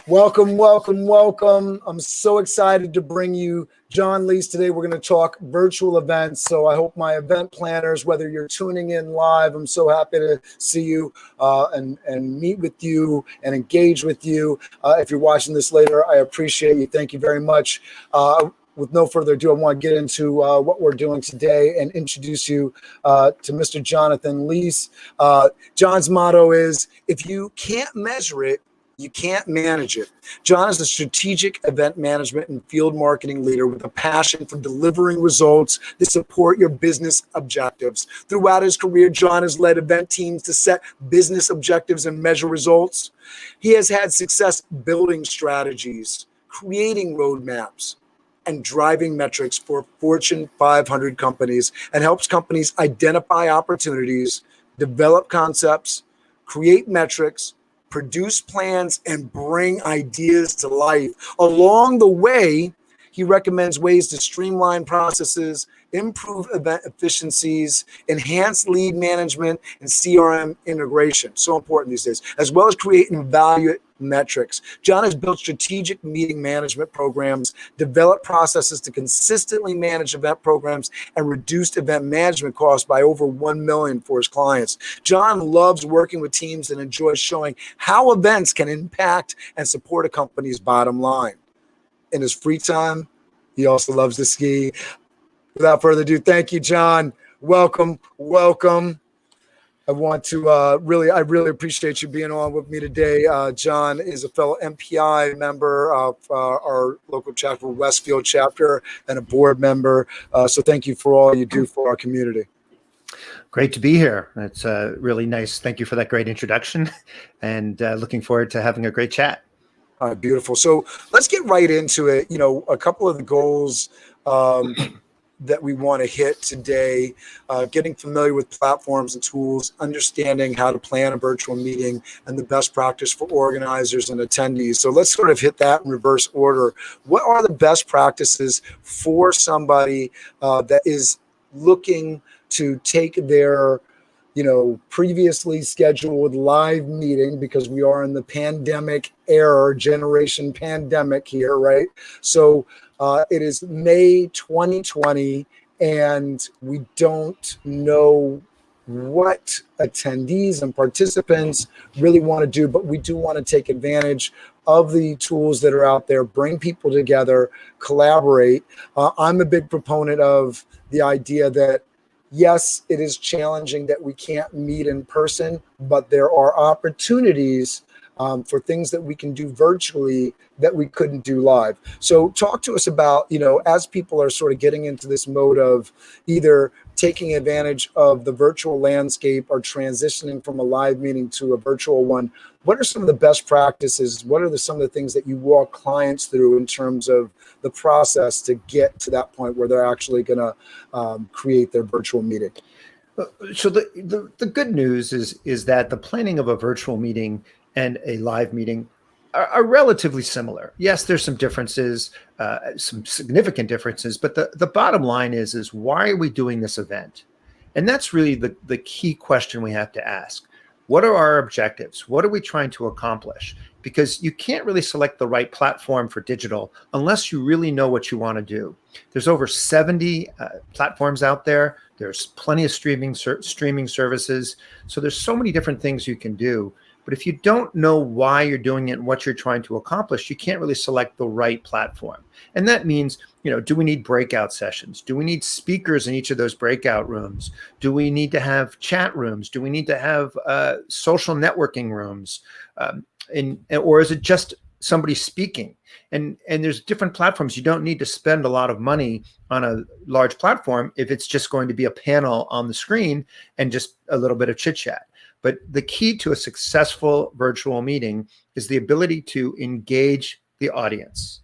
Welcome, welcome, welcome. I'm so excited to bring you John Lese today. We're going to talk virtual events. So I hope my event planners, whether you're tuning in live, I'm so happy to see you and meet with you and engage with you. If you're watching this later, I appreciate you. Thank you very much. With no further ado, I want to get into what we're doing today and introduce you to Mr. Jonathan Lese. John's motto is, if you can't measure it, you can't manage it. John is a strategic event management and field marketing leader with a passion for delivering results that support your business objectives. Throughout his career, John has led event teams to set business objectives and measure results. He has had success building strategies, creating roadmaps, and driving metrics for Fortune 500 companies, and helps companies identify opportunities, develop concepts, create metrics, produce plans, and bring ideas to life. Along the way, he recommends ways to streamline processes, improve event efficiencies, enhance lead management, and CRM integration. So important these days, as well as create and evaluate metrics. John has built strategic meeting management programs, developed processes to consistently manage event programs, and reduced event management costs by over $1 million for his clients. John loves working with teams and enjoys showing how events can impact and support a company's bottom line. In his free time, he also loves to ski. Without further ado, thank you, John. Welcome, welcome. I really appreciate you being on with me today. John is a fellow MPI member of our local chapter, Westfield chapter, and a board member. So thank you for all you do for our community. Great to be here. It's really nice. Thank you for that great introduction, and looking forward to having a great chat. All right, beautiful. So let's get right into it. You know, a couple of the goals that we want to hit today, getting familiar with platforms and tools, understanding how to plan a virtual meeting, and the best practice for organizers and attendees. So let's sort of hit that in reverse order. What are the best practices for somebody that is looking to take their previously scheduled live meeting, because we are in the pandemic era, generation pandemic here, right? So it is May 2020, and we don't know what attendees and participants really want to do, but we do want to take advantage of the tools that are out there, bring people together, collaborate. I'm a big proponent of the idea that yes, it is challenging that we can't meet in person, but there are opportunities for things that we can do virtually that we couldn't do live. So talk to us about, as people are sort of getting into this mode of either taking advantage of the virtual landscape or transitioning from a live meeting to a virtual one, what are some of the best practices? What are some of the things that you walk clients through in terms of the process to get to that point where they're actually going to create their virtual meeting? So the good news is that the planning of a virtual meeting and a live meeting are relatively similar. Yes, there's some differences, some significant differences, but the bottom line is why are we doing this event? And that's really the key question we have to ask. What are our objectives? What are we trying to accomplish? Because you can't really select the right platform for digital unless you really know what you want to do. There's over 70 platforms out there. There's plenty of streaming services. So there's so many different things you can do. But if you don't know why you're doing it and what you're trying to accomplish, you can't really select the right platform. And that means, do we need breakout sessions? Do we need speakers in each of those breakout rooms? Do we need to have chat rooms? Do we need to have social networking rooms? Or is it just somebody speaking? And there's different platforms. You don't need to spend a lot of money on a large platform if it's just going to be a panel on the screen and just a little bit of chit chat. But the key to a successful virtual meeting is the ability to engage the audience.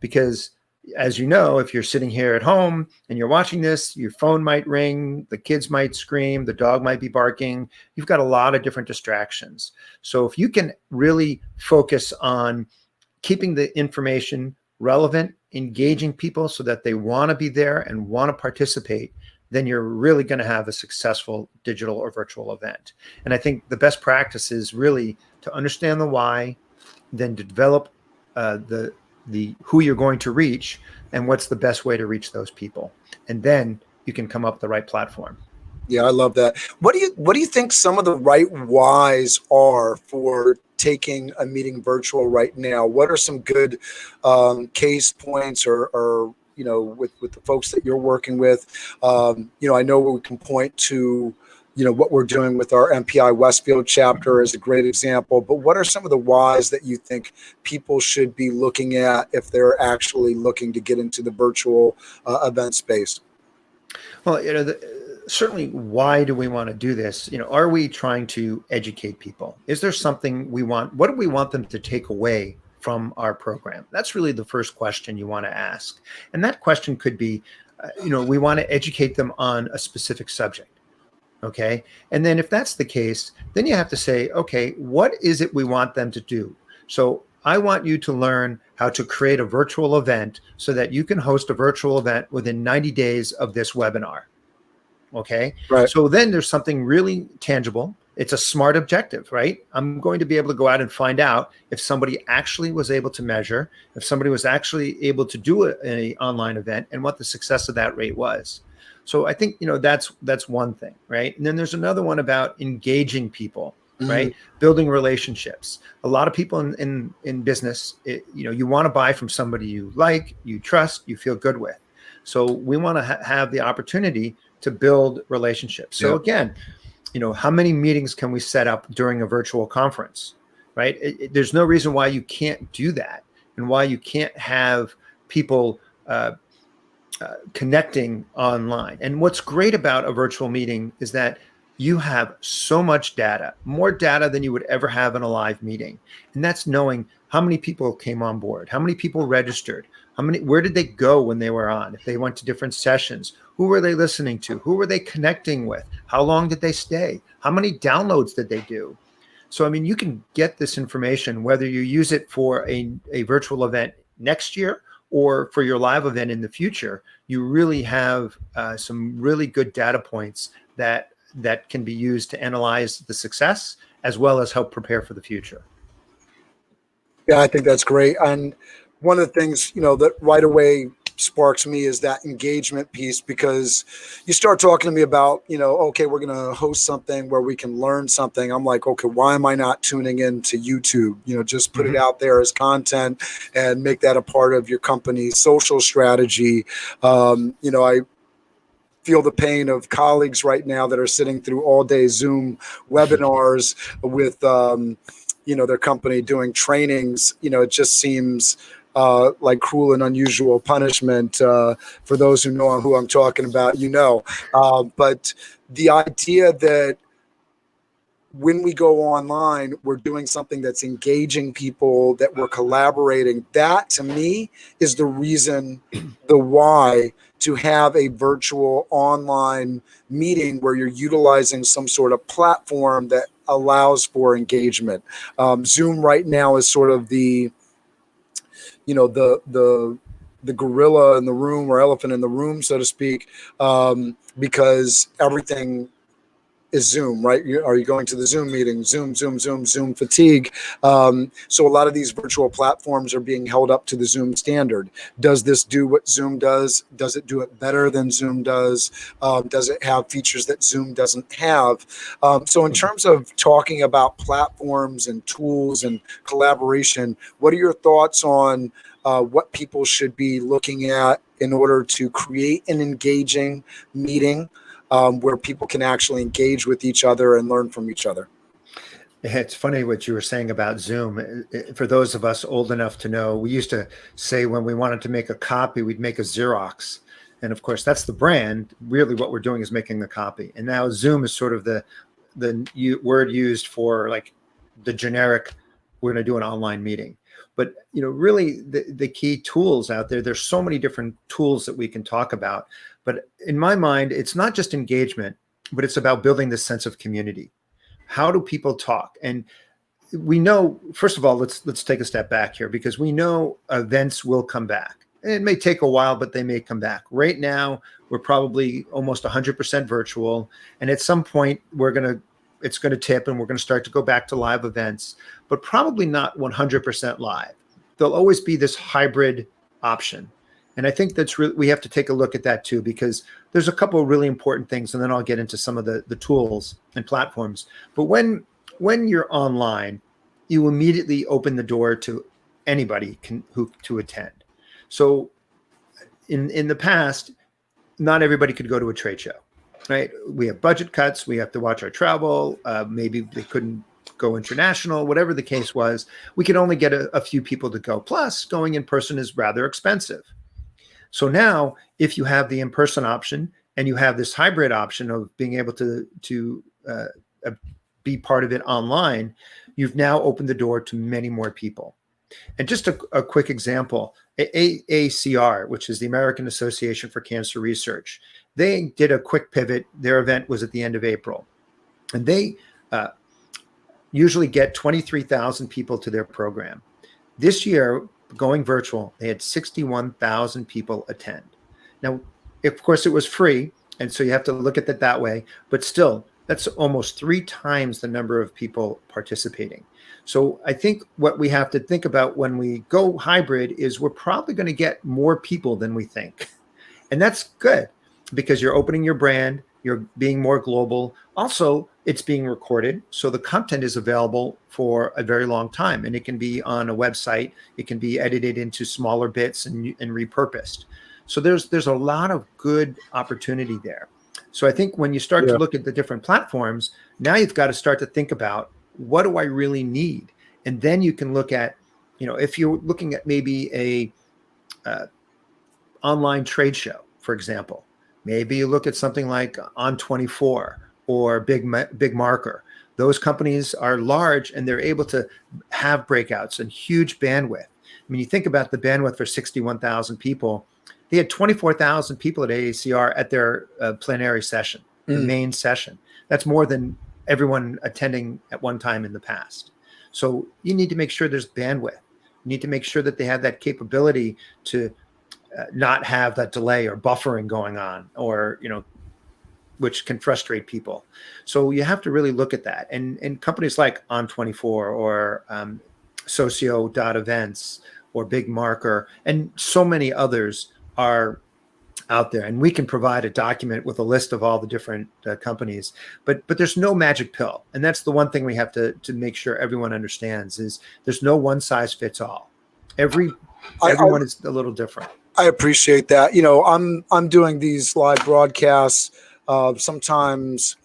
Because as you know, if you're sitting here at home and you're watching this, your phone might ring, the kids might scream, the dog might be barking. You've got a lot of different distractions. So if you can really focus on keeping the information relevant, engaging people so that they want to be there and want to participate, then you're really going to have a successful digital or virtual event. And I think the best practice is really to understand the why, then to develop the who you're going to reach and what's the best way to reach those people, and then you can come up with the right platform. Yeah, I love that. What do you think some of the right whys are for taking a meeting virtual right now? What are some good case points or with the folks that you're working with? I know we can point to what we're doing with our MPI Westfield chapter is a great example. But what are some of the whys that you think people should be looking at if they're actually looking to get into the virtual event space? Well, certainly, why do we want to do this? Are we trying to educate people? Is there something we want? What do we want them to take away from our program? That's really the first question you want to ask. And that question could be, we want to educate them on a specific subject. Okay. And then if that's the case, then you have to say, okay, what is it we want them to do? So I want you to learn how to create a virtual event so that you can host a virtual event within 90 days of this webinar. Okay. Right. So then there's something really tangible. It's a smart objective, right? I'm going to be able to go out and find out if somebody actually was able to measure, if somebody was actually able to do an online event and what the success of that rate was. So I think, that's one thing, right? And then there's another one about engaging people, right? Building relationships. A lot of people in business, you want to buy from somebody you like, you trust, you feel good with. So we want to have the opportunity to build relationships. So again, how many meetings can we set up during a virtual conference, right? There's no reason why you can't do that and why you can't have people connecting online. And what's great about a virtual meeting is that you have so much data, more data than you would ever have in a live meeting. And that's knowing how many people came on board, how many people registered, where did they go when they were on, if they went to different sessions, who were they listening to, who were they connecting with, how long did they stay, how many downloads did they do? So, you can get this information, whether you use it for a virtual event next year or for your live event in the future. You really have some really good data points that can be used to analyze the success as well as help prepare for the future. Yeah, I think that's great. And one of the things, that right away sparks me is that engagement piece, because you start talking to me about, okay, we're going to host something where we can learn something. I'm like, okay, why am I not tuning in to YouTube? Just put it out there as content and make that a part of your company's social strategy. I feel the pain of colleagues right now that are sitting through all day Zoom webinars with, their company doing trainings. It just seems like cruel and unusual punishment for those who know who I'm talking about, but the idea that when we go online, we're doing something that's engaging people, that we're collaborating. That to me is the reason, the why to have a virtual online meeting where you're utilizing some sort of platform that allows for engagement. Zoom right now is sort of the gorilla in the room, or elephant in the room, so to speak, because everything is Zoom, right? Are you going to the Zoom meeting? Zoom fatigue. So a lot of these virtual platforms are being held up to the Zoom standard. Does this do what Zoom does? Does it do it better than Zoom does? Does it have features that Zoom doesn't have? So in terms of talking about platforms and tools and collaboration, what are your thoughts on what people should be looking at in order to create an engaging meeting where people can actually engage with each other and learn from each other? It's funny what you were saying about Zoom. For those of us old enough to know, we used to say when we wanted to make a copy, we'd make a Xerox. And of course, that's the brand. Really, what we're doing is making the copy. And now Zoom is sort of the word used for like the generic, we're going to do an online meeting. But really the key tools out there, there's so many different tools that we can talk about. But in my mind, it's not just engagement, but it's about building this sense of community. How do people talk? And we know, first of all, let's take a step back here, because we know events will come back. It may take a while, but they may come back. Right now, we're probably almost 100% virtual. And at some point, it's going to tip and we're going to start to go back to live events, but probably not 100% live. there'll always be this hybrid option. And I think that's really, we have to take a look at that too, because there's a couple of really important things, and then I'll get into some of the tools and platforms. But when you're online, you immediately open the door to anybody who to attend. So in the past, not everybody could go to a trade show, right? We have budget cuts. We have to watch our travel. Maybe they couldn't go international, whatever the case was. We could only get a few people to go. Plus, going in person is rather expensive. So now, if you have the in-person option and you have this hybrid option of being able to be part of it online, you've now opened the door to many more people. And just a quick example, AACR, which is the American Association for Cancer Research, they did a quick pivot. Their event was at the end of April, and they usually get 23,000 people to their program. This year, going virtual, they had 61,000 people attend. Now, of course, it was free, and so you have to look at it that way, but still, that's almost 3 times the number of people participating. So I think what we have to think about when we go hybrid is we're probably going to get more people than we think. And that's good because you're opening your brand, you're being more global. Also, it's being recorded, so the content is available for a very long time, and it can be on a website. It can be edited into smaller bits and repurposed. So there's a lot of good opportunity there. So I think when you start to look at the different platforms, now you've got to start to think about, what do I really need? And then you can look at, if you're looking at maybe a online trade show, for example, maybe you look at something like On24 or Big Marker. Those companies are large and they're able to have breakouts and huge bandwidth. I mean, you think about the bandwidth for 61,000 people. They had 24,000 people at AACR at their plenary session, the main session. That's more than everyone attending at one time in the past. So you need to make sure there's bandwidth. You need to make sure that they have that capability to not have that delay or buffering going on, or, which can frustrate people. So you have to really look at that. And companies like On24 or Socio.events or Big Marker and so many others are out there, and we can provide a document with a list of all the different companies, but there's no magic pill. And that's the one thing we have to make sure everyone understands is there's no one size fits all. Everyone is a little different. I appreciate that. I'm doing these live broadcasts sometimes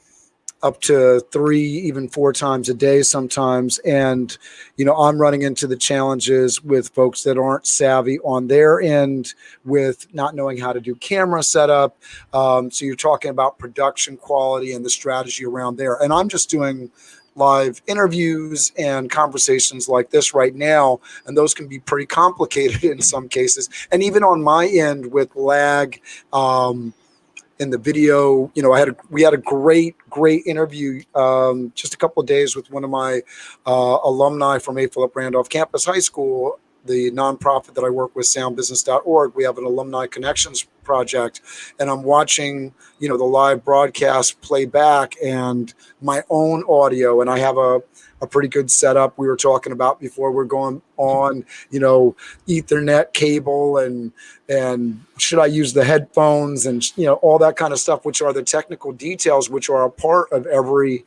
up to 3, even 4 times a day sometimes. And, I'm running into the challenges with folks that aren't savvy on their end with not knowing how to do camera setup. So you're talking about production quality and the strategy around there. And I'm just doing live interviews and conversations like this right now, and those can be pretty complicated in some cases. And even on my end with lag, in the video, we had a great interview just a couple of days with one of my alumni from A. Philip Randolph Campus High School, the nonprofit that I work with, soundbusiness.org. We have an alumni connections project, and I'm watching, the live broadcast play back and my own audio, and I have a pretty good setup. We were talking about before we're going on, Ethernet cable and should I use the headphones and, all that kind of stuff, which are the technical details, which are a part of every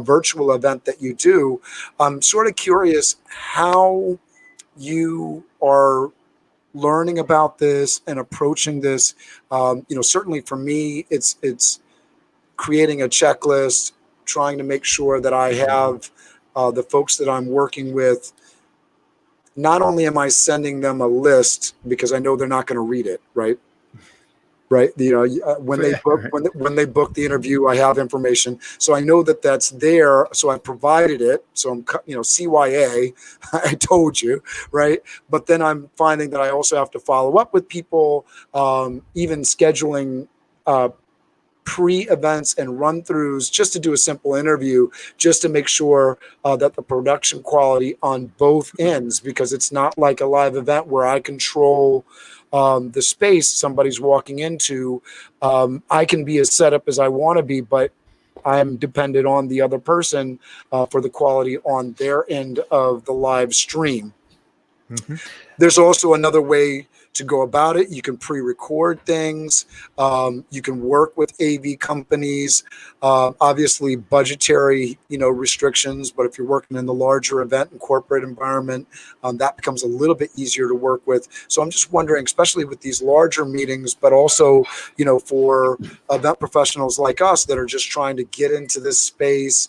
virtual event that you do. I'm sort of curious how you are learning about this and approaching this. Certainly for me, it's creating a checklist, trying to make sure that I have the folks that I'm working with. Not only am I sending them a list because I know they're not going to read it, right? When they book the interview, I have information, so I know that that's there. So I provided it. So I'm, CYA, I told you, right? But then I'm finding that I also have to follow up with people, even scheduling pre-events and run-throughs just to do a simple interview, just to make sure that the production quality on both ends, because it's not like a live event where I control the space somebody's walking into. I can be as set up as I want to be, but I'm dependent on the other person for the quality on their end of the live stream. Mm-hmm. There's also another way to go about it. You can pre-record things. You can work with AV companies. Obviously, budgetary, restrictions. But if you're working in the larger event and corporate environment, that becomes a little bit easier to work with. So I'm just wondering, especially with these larger meetings, but also, for event professionals like us that are just trying to get into this space,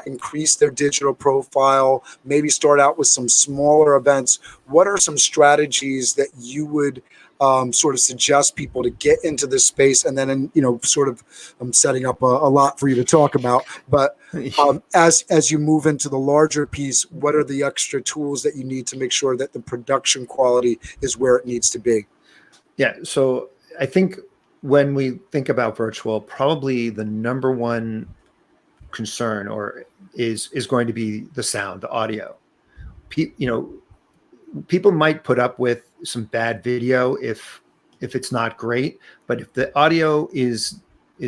increase their digital profile, maybe start out with some smaller events. What are some strategies that you would sort of suggest people to get into this space? And then, I'm setting up a lot for you to talk about, but as you move into the larger piece, what are the extra tools that you need to make sure that the production quality is where it needs to be? Yeah. So I think when we think about virtual, probably the number one concern is going to be the sound, the audio. People might put up with some bad video if it's not great, but if the audio is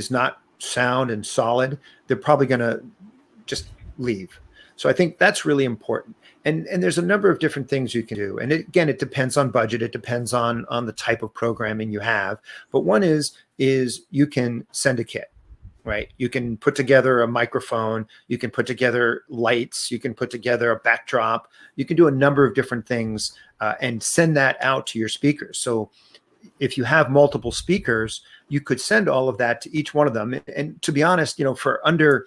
not sound and solid, they're probably going to just leave. So I think that's really important. And there's a number of different things you can do. And it depends on budget. It depends on the type of programming you have. But one is you can send a kit, right? You can put together a microphone. You can put together lights. You can put together a backdrop. You can do a number of different things and send that out to your speakers. So if you have multiple speakers, you could send all of that to each one of them. And to be honest, for under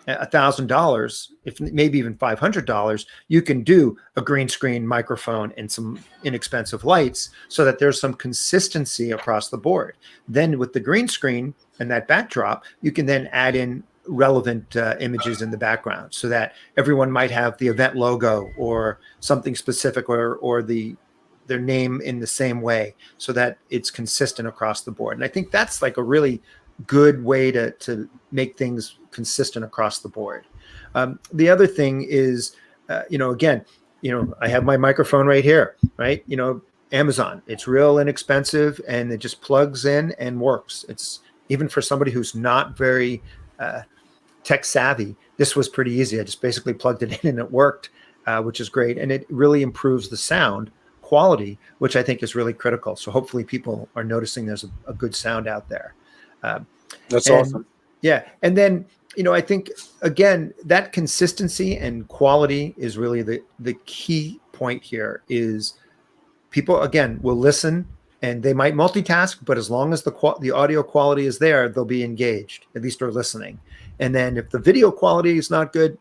$1,000, if maybe even $500, you can do a green screen microphone and some inexpensive lights so that there's some consistency across the board. Then with the green screen and that backdrop, you can then add in relevant images in the background so that everyone might have the event logo or something specific or their name in the same way so that it's consistent across the board. And I think that's like a really good way to make things consistent across the board. The other thing is, again, I have my microphone right here, right? Amazon, it's real inexpensive and it just plugs in and works. It's even for somebody who's not very tech savvy. This was pretty easy. I just basically plugged it in and it worked, which is great. And it really improves the sound quality, which I think is really critical. So hopefully people are noticing there's a good sound out there. That's awesome. Yeah. And then, I think, again, that consistency and quality is really the key point here is people, again, will listen and they might multitask, but as long as the audio quality is there, they'll be engaged, at least they're listening. And then if the video quality is not good,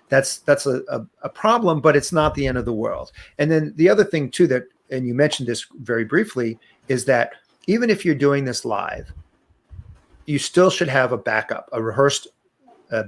that's a problem, but it's not the end of the world. And then the other thing too and you mentioned this very briefly, is that even if you're doing this live, you still should have a backup, a rehearsed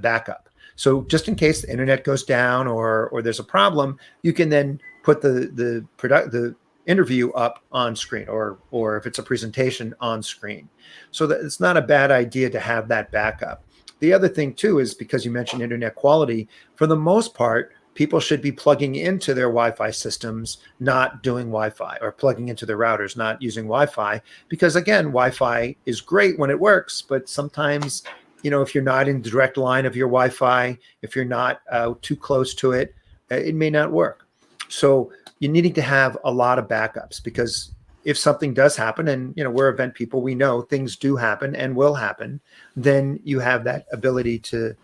backup. So just in case the internet goes down or there's a problem, you can then put the interview up on screen or if it's a presentation on screen. So that it's not a bad idea to have that backup. The other thing too is because you mentioned internet quality, for the most part, people should be plugging into their Wi-Fi systems, not doing Wi-Fi, or plugging into their routers, not using Wi-Fi. Because again, Wi-Fi is great when it works, but sometimes, if you're not in the direct line of your Wi-Fi, if you're not too close to it, it may not work. So you need to have a lot of backups because if something does happen, and we're event people, we know things do happen and will happen, then you have that ability to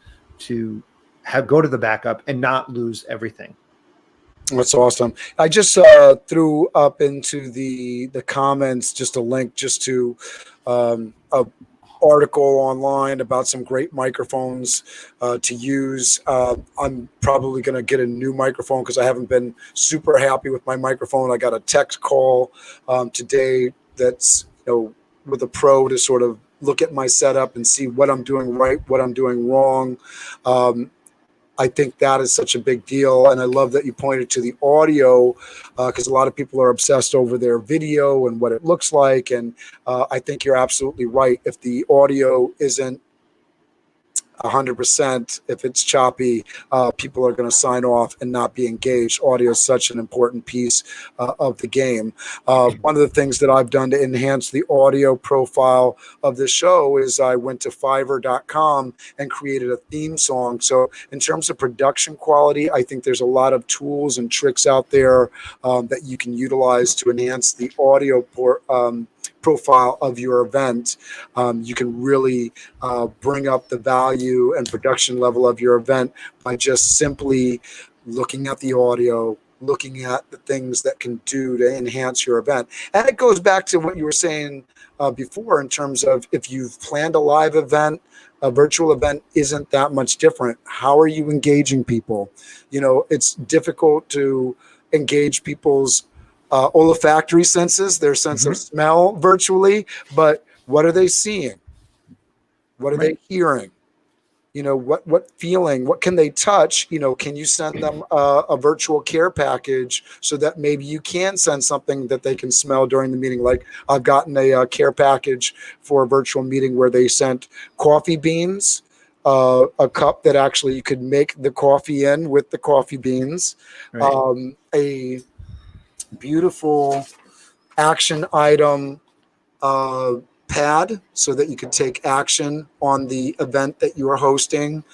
go to the backup and not lose everything. That's awesome. I just threw up into the comments just a link just to a article online about some great microphones to use. I'm probably going to get a new microphone because I haven't been super happy with my microphone. I got a text call today that's with a pro to sort of look at my setup and see what I'm doing right, what I'm doing wrong. I think that is such a big deal. And I love that you pointed to the audio because a lot of people are obsessed over their video and what it looks like. And I think you're absolutely right. If the audio isn't 100%. If it's choppy, people are going to sign off and not be engaged. Audio is such an important piece of the game. One of the things that I've done to enhance the audio profile of the show is I went to Fiverr.com and created a theme song. So in terms of production quality, I think there's a lot of tools and tricks out there that you can utilize to enhance the audio profile of your event. You can really bring up the value and production level of your event by just simply looking at the audio, looking at the things that can do to enhance your event. And it goes back to what you were saying before in terms of if you've planned a live event, a virtual event isn't that much different. How are you engaging people? You know, it's difficult to engage people's olfactory senses, their sense of smell virtually, but what are they seeing? What are they hearing? You know, what feeling, what can they touch? You know, can you send them a virtual care package so that maybe you can send something that they can smell during the meeting? Like I've gotten a care package for a virtual meeting where they sent coffee beans, a cup that actually you could make the coffee in with the coffee beans, a beautiful action item pad so that you could take action on the event that you are hosting,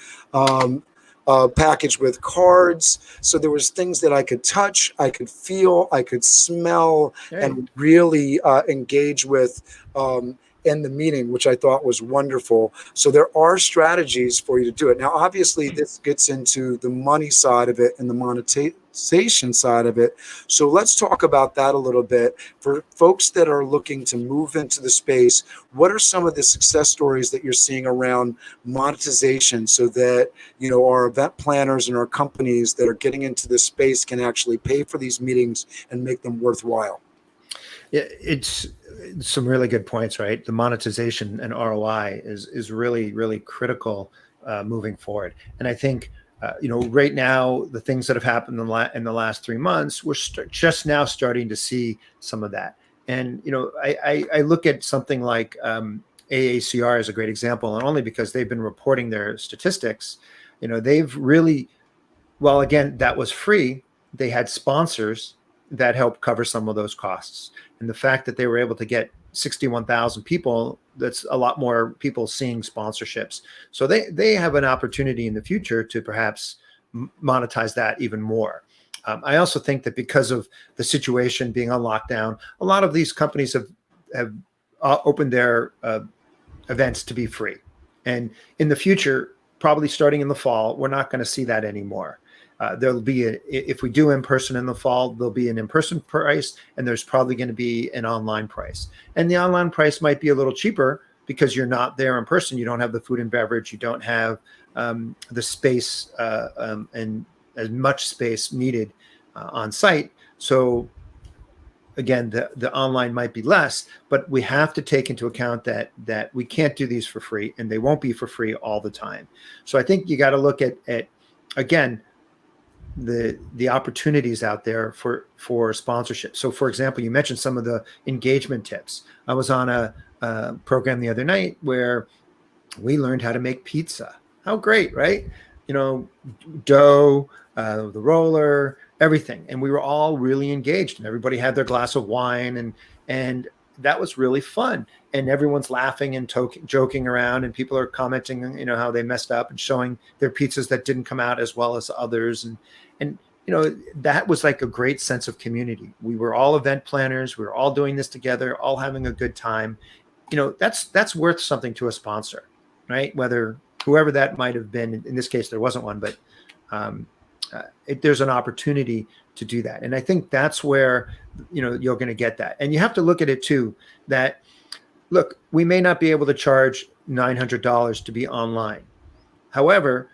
packaged with cards. So there was things that I could touch, I could feel, I could smell, and really engage with in the meeting, which I thought was wonderful. So there are strategies for you to do it. Now, obviously, this gets into the money side of it and the monetization side of it. So let's talk about that a little bit. For folks that are looking to move into the space, what are some of the success stories that you're seeing around monetization so that, you know, our event planners and our companies that are getting into this space can actually pay for these meetings and make them worthwhile? Yeah, it's some really good points, right? The monetization and ROI is really, really critical moving forward. And I think, you know, right now, the things that have happened in the last 3 months, we're just now starting to see some of that. And, you know, I look at something like AACR as a great example, and only because they've been reporting their statistics. You know, they've really, well, again, that was free. They had sponsors that helped cover some of those costs. And the fact that they were able to get 61,000 people, that's a lot more people seeing sponsorships. So they have an opportunity in the future to perhaps monetize that even more. I also think that because of the situation being on lockdown, a lot of these companies have opened their events to be free. And in the future, probably starting in the fall, we're not going to see that anymore. There'll be if we do in person in the fall, there'll be an in-person price, and there's probably going to be an online price. And the online price might be a little cheaper because you're not there in person. You don't have the food and beverage. You don't have the space and as much space needed on site. So again, the online might be less, but we have to take into account that we can't do these for free, and they won't be for free all the time. So I think you got to look at again, the opportunities out there for sponsorship. So for example, you mentioned some of the engagement tips. I was on a program the other night where we learned how to make pizza. How great, right? You know, dough, the roller, everything. And we were all really engaged, and everybody had their glass of wine, and that was really fun. And everyone's laughing and joking around, and people are commenting, you know, how they messed up and showing their pizzas that didn't come out as well as others. And you know, that was like a great sense of community. We were all event planners. We were all doing this together, all having a good time. You know, that's worth something to a sponsor, right? Whether whoever that might have been, in this case, there wasn't one, but there's an opportunity to do that. And I think that's where, you know, you're going to get that. And you have to look at it too, that look, we may not be able to charge $900 to be online. However,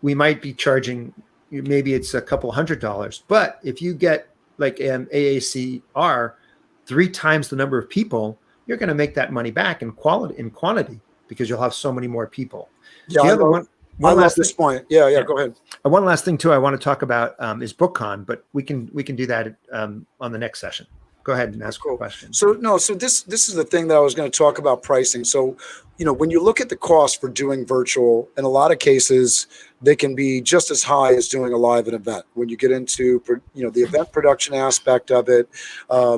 we might be charging, maybe it's a couple $100, but if you get like AACR 3 times the number of people, you're going to make that money back in quantity because you'll have so many more people. Yeah, the other one last this point. Yeah, go ahead. One last thing too I want to talk about is BookCon, but we can do that on the next session. Go ahead and That's ask your cool. question. So no, so this is the thing that I was going to talk about pricing. So, when you look at the cost for doing virtual, in a lot of cases, they can be just as high as doing a live event. When you get into, the event production aspect of it,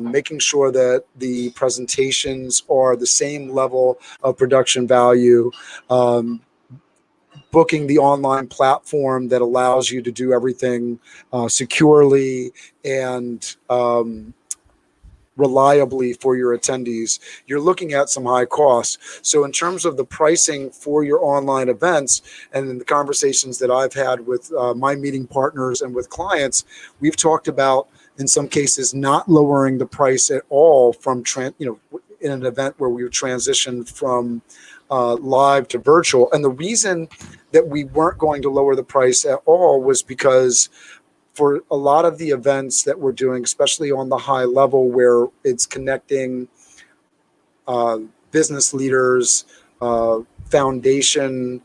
making sure that the presentations are the same level of production value, booking the online platform that allows you to do everything securely and reliably for your attendees, you're looking at some high costs. So in terms of the pricing for your online events and in the conversations that I've had with my meeting partners and with clients, we've talked about in some cases not lowering the price at all from in an event where we've transitioned from live to virtual. And the reason that we weren't going to lower the price at all was because for a lot of the events that we're doing, especially on the high level where it's connecting business leaders, foundation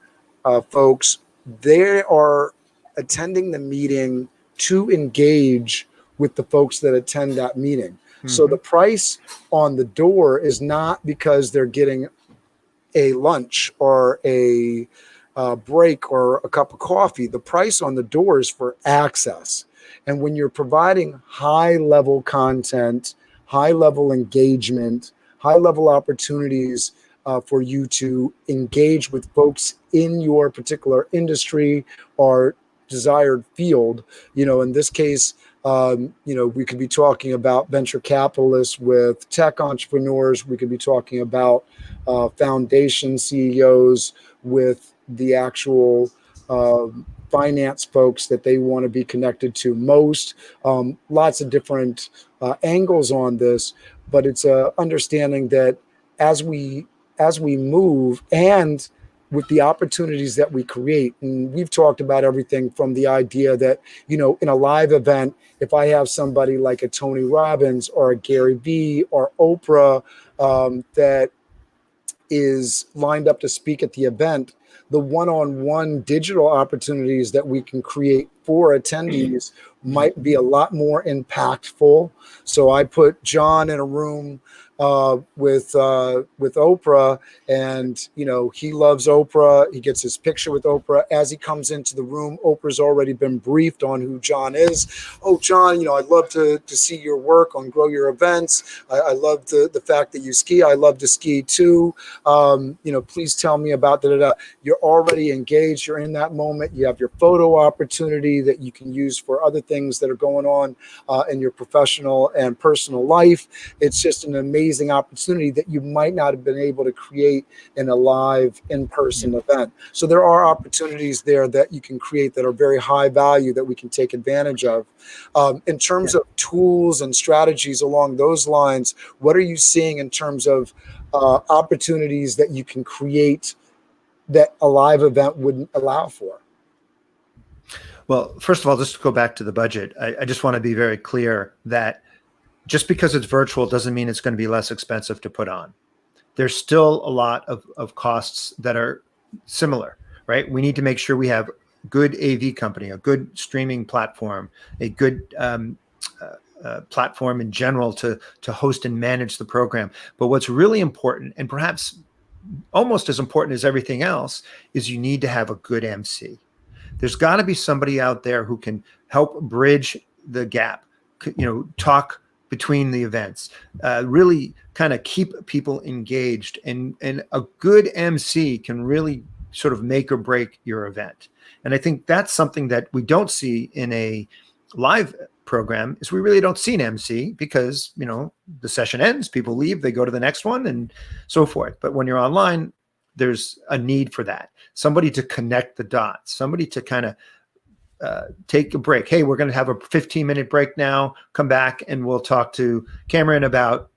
folks, they are attending the meeting to engage with the folks that attend that meeting. Mm-hmm. So the price on the door is not because they're getting a lunch or a break or a cup of coffee. The price on the door is for access. And when you're providing high level content, high level engagement, high level opportunities for you to engage with folks in your particular industry or desired field, in this case, we could be talking about venture capitalists with tech entrepreneurs. We could be talking about foundation CEOs with the actual finance folks that they want to be connected to most. Lots of different angles on this, but it's understanding that as we move and with the opportunities that we create, and we've talked about everything from the idea that, in a live event, if I have somebody like a Tony Robbins or a Gary Vee or Oprah that is lined up to speak at the event, the one-on-one digital opportunities that we can create for attendees might be a lot more impactful. So I put John in a room with Oprah, and he loves Oprah. He gets his picture with Oprah. As he comes into the room, Oprah's already been briefed on who John is. Oh, John, I'd love to see your work on Grow Your Events. I love the fact that you ski. I love to ski too. Please tell me about da. You're already engaged. You're in that moment. You have your photo opportunity that you can use for other things that are going on in your professional and personal life. It's just an amazing opportunity that you might not have been able to create in a live in-person event. So there are opportunities there that you can create that are very high value that we can take advantage of. In terms of tools and strategies along those lines, what are you seeing in terms of opportunities that you can create that a live event wouldn't allow for? Well, first of all, just to go back to the budget, I just want to be very clear that just because it's virtual doesn't mean it's going to be less expensive to put on. There's still a lot of costs that are similar, right? We need to make sure we have good AV company, a good streaming platform, a good platform in general to host and manage the program. But what's really important, and perhaps almost as important as everything else, is you need to have a good MC. There's got to be somebody out there who can help bridge the gap, talk between the events, really kind of keep people engaged. And a good MC can really sort of make or break your event. And I think that's something that we don't see in a live program, is we really don't see an MC because, the session ends, people leave, they go to the next one and so forth. But when you're online, there's a need for that. Somebody to connect the dots, somebody to kind of take a break. Hey, we're going to have a 15-minute break now. Come back and we'll talk to Cameron about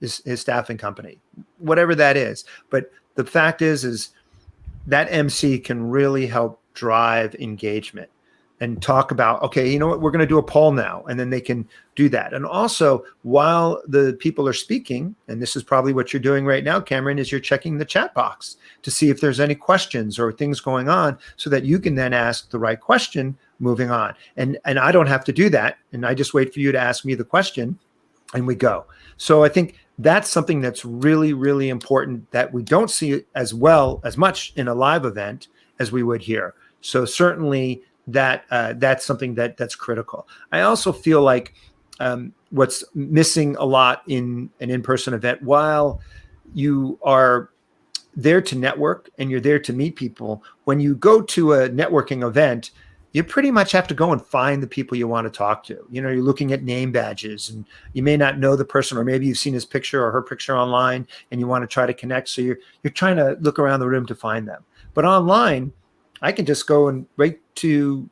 his staffing company, whatever that is. But the fact is that MC can really help drive engagement and talk about, okay, you know what, we're going to do a poll now, and then they can do that. And also, while the people are speaking, and this is probably what you're doing right now, Cameron, is you're checking the chat box to see if there's any questions or things going on so that you can then ask the right question moving on. And I don't have to do that, and I just wait for you to ask me the question, and we go. So I think that's something that's really, really important that we don't see as much in a live event as we would here. So certainly that's something that's critical. I also feel like what's missing a lot in an in-person event, while you are there to network and you're there to meet people, when you go to a networking event, you pretty much have to go and find the people you want to talk to. You know, you're looking at name badges and you may not know the person, or maybe you've seen his picture or her picture online and you want to try to connect. So you're trying to look around the room to find them. But online, I can just go and right to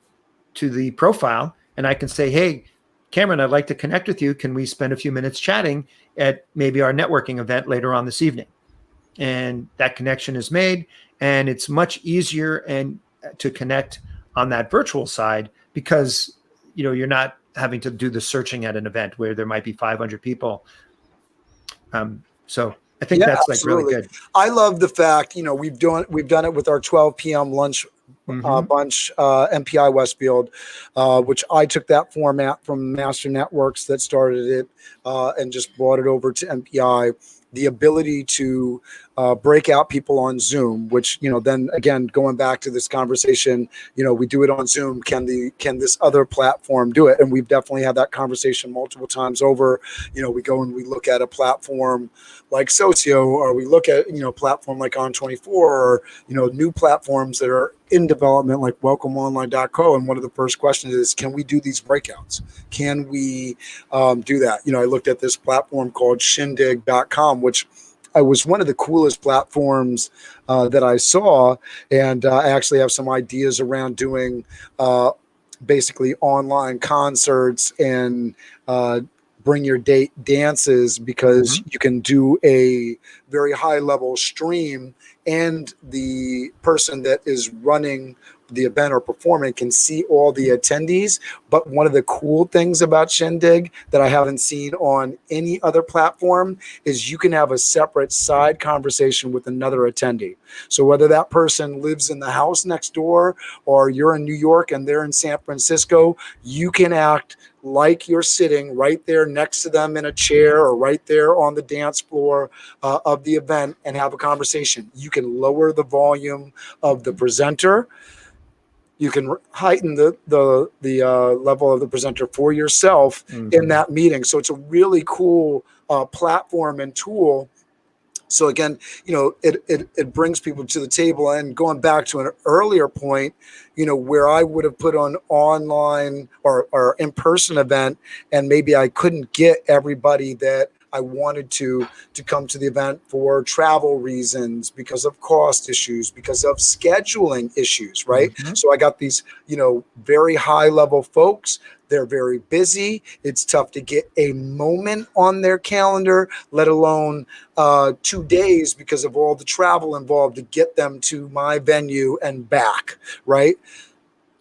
the profile and I can say, hey, Cameron, I'd like to connect with you. Can we spend a few minutes chatting at maybe our networking event later on this evening? And that connection is made, and it's much easier and to connect on that virtual side because you're not having to do the searching at an event where there might be 500 people. So I think that's absolutely. like really good. I love the fact we've done it with our 12 p.m. lunch bunch, MPI Westfield, which I took that format from Master Networks that started it and just brought it over to MPI. The ability to break out people on Zoom, which, then again, going back to this conversation, we do it on Zoom. Can this other platform do it? And we've definitely had that conversation multiple times over. We go and we look at a platform like Socio, or we look at, platform like On24, or, new platforms that are in development like welcomeonline.co. And one of the first questions is, can we do these breakouts? Can we do that? I looked at this platform called shindig.com, which was one of the coolest platforms that I saw. And I actually have some ideas around doing basically online concerts and bring your date dances, because you can do a very high level stream and the person that is running the event or performing can see all the attendees. But one of the cool things about Shindig that I haven't seen on any other platform is you can have a separate side conversation with another attendee. So whether that person lives in the house next door or you're in New York and they're in San Francisco, you can act like you're sitting right there next to them in a chair or right there on the dance floor of the event and have a conversation. You can lower the volume of the presenter. You can heighten the level of the presenter for yourself in that meeting. So it's a really cool platform and tool. So again, it brings people to the table. And going back to an earlier point, where I would have put on online or in-person event, and maybe I couldn't get everybody that I wanted to come to the event for travel reasons, because of cost issues, because of scheduling issues, right? So I got these, very high level folks. They're very busy. It's tough to get a moment on their calendar, let alone 2 days, because of all the travel involved to get them to my venue and back, right?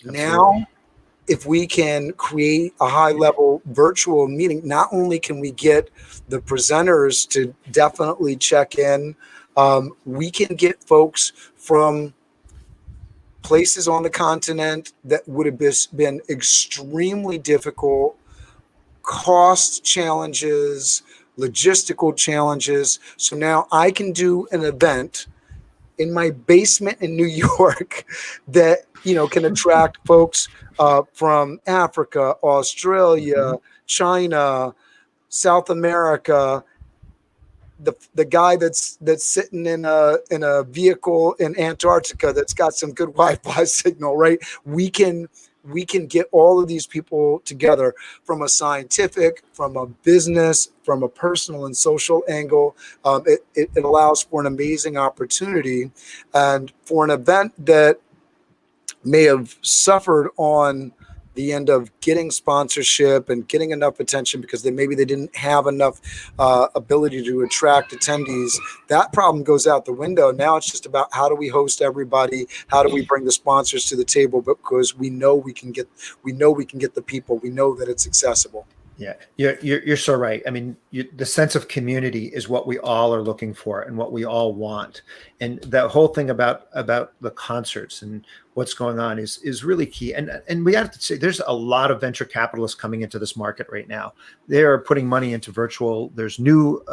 Absolutely. Now, if we can create a high-level virtual meeting, not only can we get the presenters to definitely check in, we can get folks from places on the continent that would have been extremely difficult, cost challenges, logistical challenges. So now I can do an event in my basement in New York that, can attract folks from Africa, Australia, China, South America. The guy that's sitting in a vehicle in Antarctica that's got some good Wi-Fi signal, right? We can get all of these people together from a scientific, from a business, from a personal and social angle. It allows for an amazing opportunity, and for an event that may have suffered on the end of getting sponsorship and getting enough attention because maybe they didn't have enough ability to attract attendees. That problem goes out the window. Now it's just about how do we host everybody? How do we bring the sponsors to the table? Because we know we can get the people. We know that it's accessible. Yeah, you're so right. I mean, the sense of community is what we all are looking for and what we all want. And the whole thing about the concerts and what's going on is really key. And we have to say there's a lot of venture capitalists coming into this market right now. They are putting money into virtual. There's new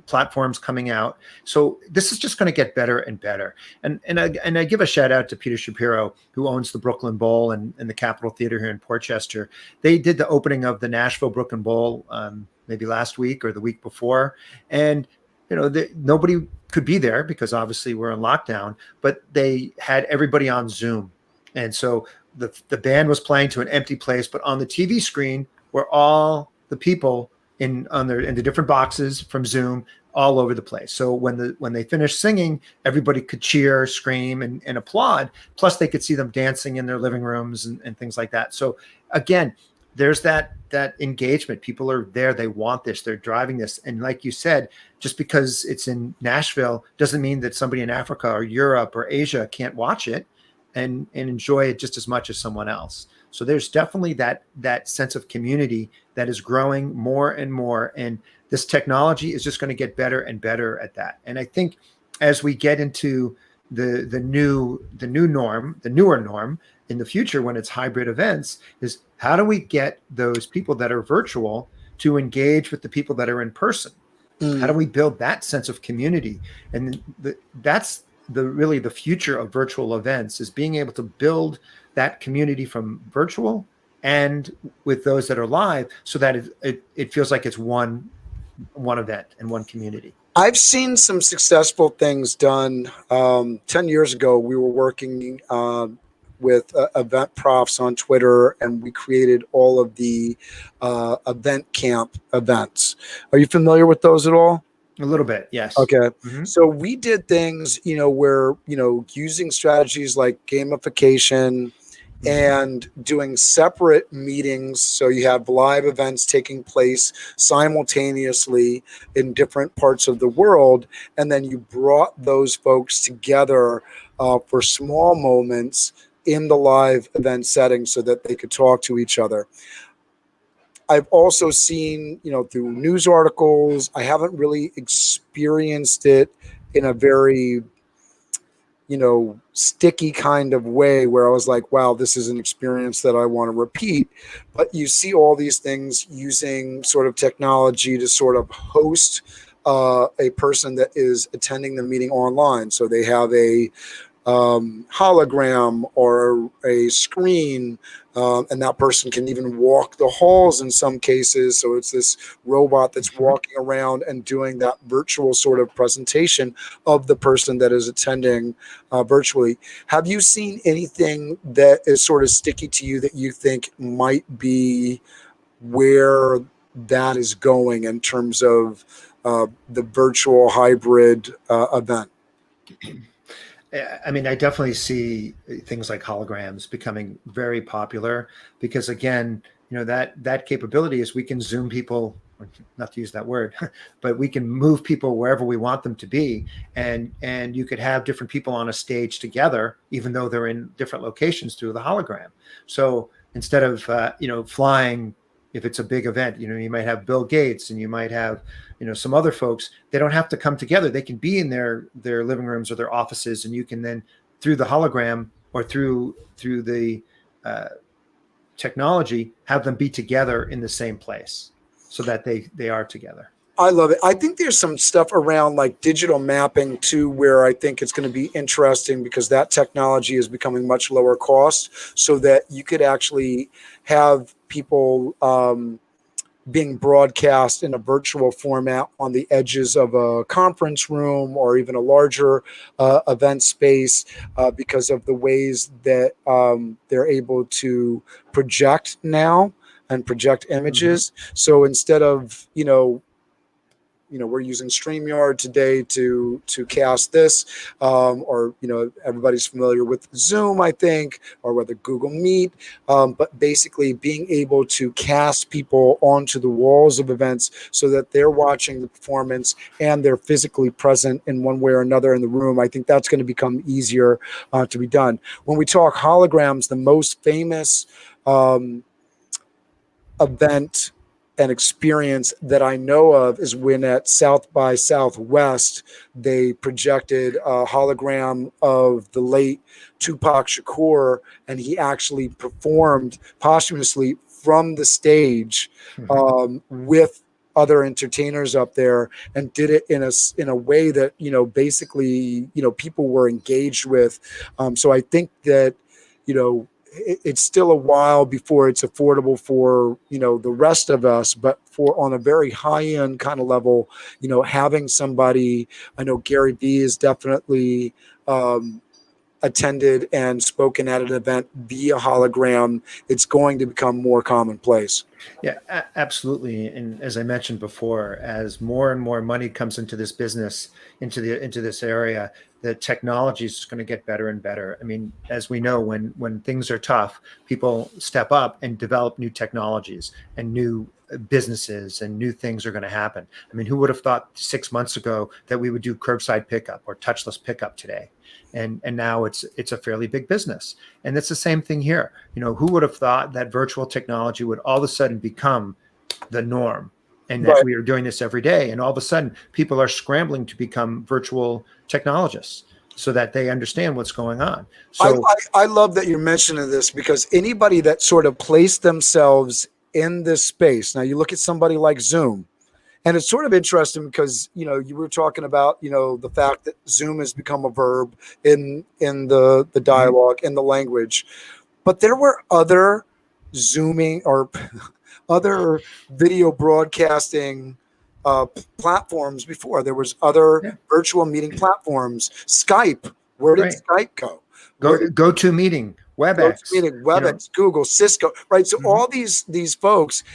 platforms coming out. So this is just going to get better and better. And I give a shout out to Peter Shapiro, who owns the Brooklyn Bowl and the Capitol Theater here in Portchester. They did the opening of the Nashville Brooklyn Bowl maybe last week or the week before, and nobody could be there because obviously we're in lockdown. But they had everybody on Zoom, and so the band was playing to an empty place, but on the TV screen were all the people in the different boxes from Zoom all over the place. So when they finished singing, everybody could cheer, scream, and applaud. Plus, they could see them dancing in their living rooms and things like that. So again, there's that engagement. People are there. They want this. They're driving this. And like you said, just because it's in Nashville doesn't mean that somebody in Africa or Europe or Asia can't watch it and enjoy it just as much as someone else. So there's definitely that sense of community that is growing more and more. And this technology is just going to get better and better at that. And I think as we get into the newer norm in the future, when it's hybrid events, is how do we get those people that are virtual to engage with the people that are in person? How do we build that sense of community? And that's really the future of virtual events, is being able to build that community from virtual and with those that are live, so that it feels like it's one event and one community. I've seen some successful things done. 10 years ago, we were working with event profs on Twitter, and we created all of the event camp events. Are you familiar with those at all? A little bit, yes. Okay. Mm-hmm. So we did things, where, using strategies like gamification and doing separate meetings. So you have live events taking place simultaneously in different parts of the world. And then you brought those folks together for small moments in the live event setting so that they could talk to each other. I've also seen, through news articles, I haven't really experienced it in a very, sticky kind of way where I was like, wow, this is an experience that I want to repeat. But you see all these things using sort of technology to sort of host a person that is attending the meeting online. So they have a hologram or a screen, and that person can even walk the halls in some cases. So it's this robot that's walking around and doing that virtual sort of presentation of the person that is attending virtually. Have you seen anything that is sort of sticky to you that you think might be where that is going in terms of the virtual hybrid event? I mean, I definitely see things like holograms becoming very popular because, again, that capability is we can Zoom people, not to use that word, but we can move people wherever we want them to be. And you could have different people on a stage together, even though they're in different locations through the hologram. So instead of, flying, if it's a big event, you might have Bill Gates and you might have, some other folks. They don't have to come together. They can be in their living rooms or their offices, and you can then, through the hologram or through the technology, have them be together in the same place so that they are together. I love it. I think there's some stuff around like digital mapping too, where I think it's going to be interesting because that technology is becoming much lower cost, so that you could actually have people being broadcast in a virtual format on the edges of a conference room or even a larger event space because of the ways that they're able to project now and project images. So instead of, we're using StreamYard today to cast this, or everybody's familiar with Zoom, I think, or whether Google Meet, but basically being able to cast people onto the walls of events so that they're watching the performance and they're physically present in one way or another in the room. I think that's going to become easier to be done. When we talk holograms, the most famous event an experience that I know of is when at South by Southwest, they projected a hologram of the late Tupac Shakur, and he actually performed posthumously from the stage with other entertainers up there, and did it in a way that, basically, people were engaged with. So I think that, it's still a while before it's affordable for, the rest of us, but for on a very high end kind of level, having somebody, I know Gary Vee is definitely, attended and spoken at an event via hologram. It's going to become more commonplace. Yeah, absolutely. And as I mentioned before, as more and more money comes into this business, into this area, the technology is just going to get better and better. I mean, as we know, when things are tough, people step up and develop new technologies and new businesses, and new things are going to happen. I mean, who would have thought 6 months ago that we would do curbside pickup or touchless pickup today? And now it's a fairly big business. And it's the same thing here. Who would have thought that virtual technology would all of a sudden become the norm, and that we are doing this every day? And all of a sudden people are scrambling to become virtual technologists so that they understand what's going on. So I love that you're mentioning this, because anybody that sort of placed themselves in this space, now you look at somebody like Zoom, and it's sort of interesting because, you were talking about, the fact that Zoom has become a verb in the dialogue, in the language, but there were other Zooming or other video broadcasting platforms before. There was other virtual meeting platforms. Skype. Where did Skype go? Go to meeting, WebEx, Google, Cisco, right? So all these folks,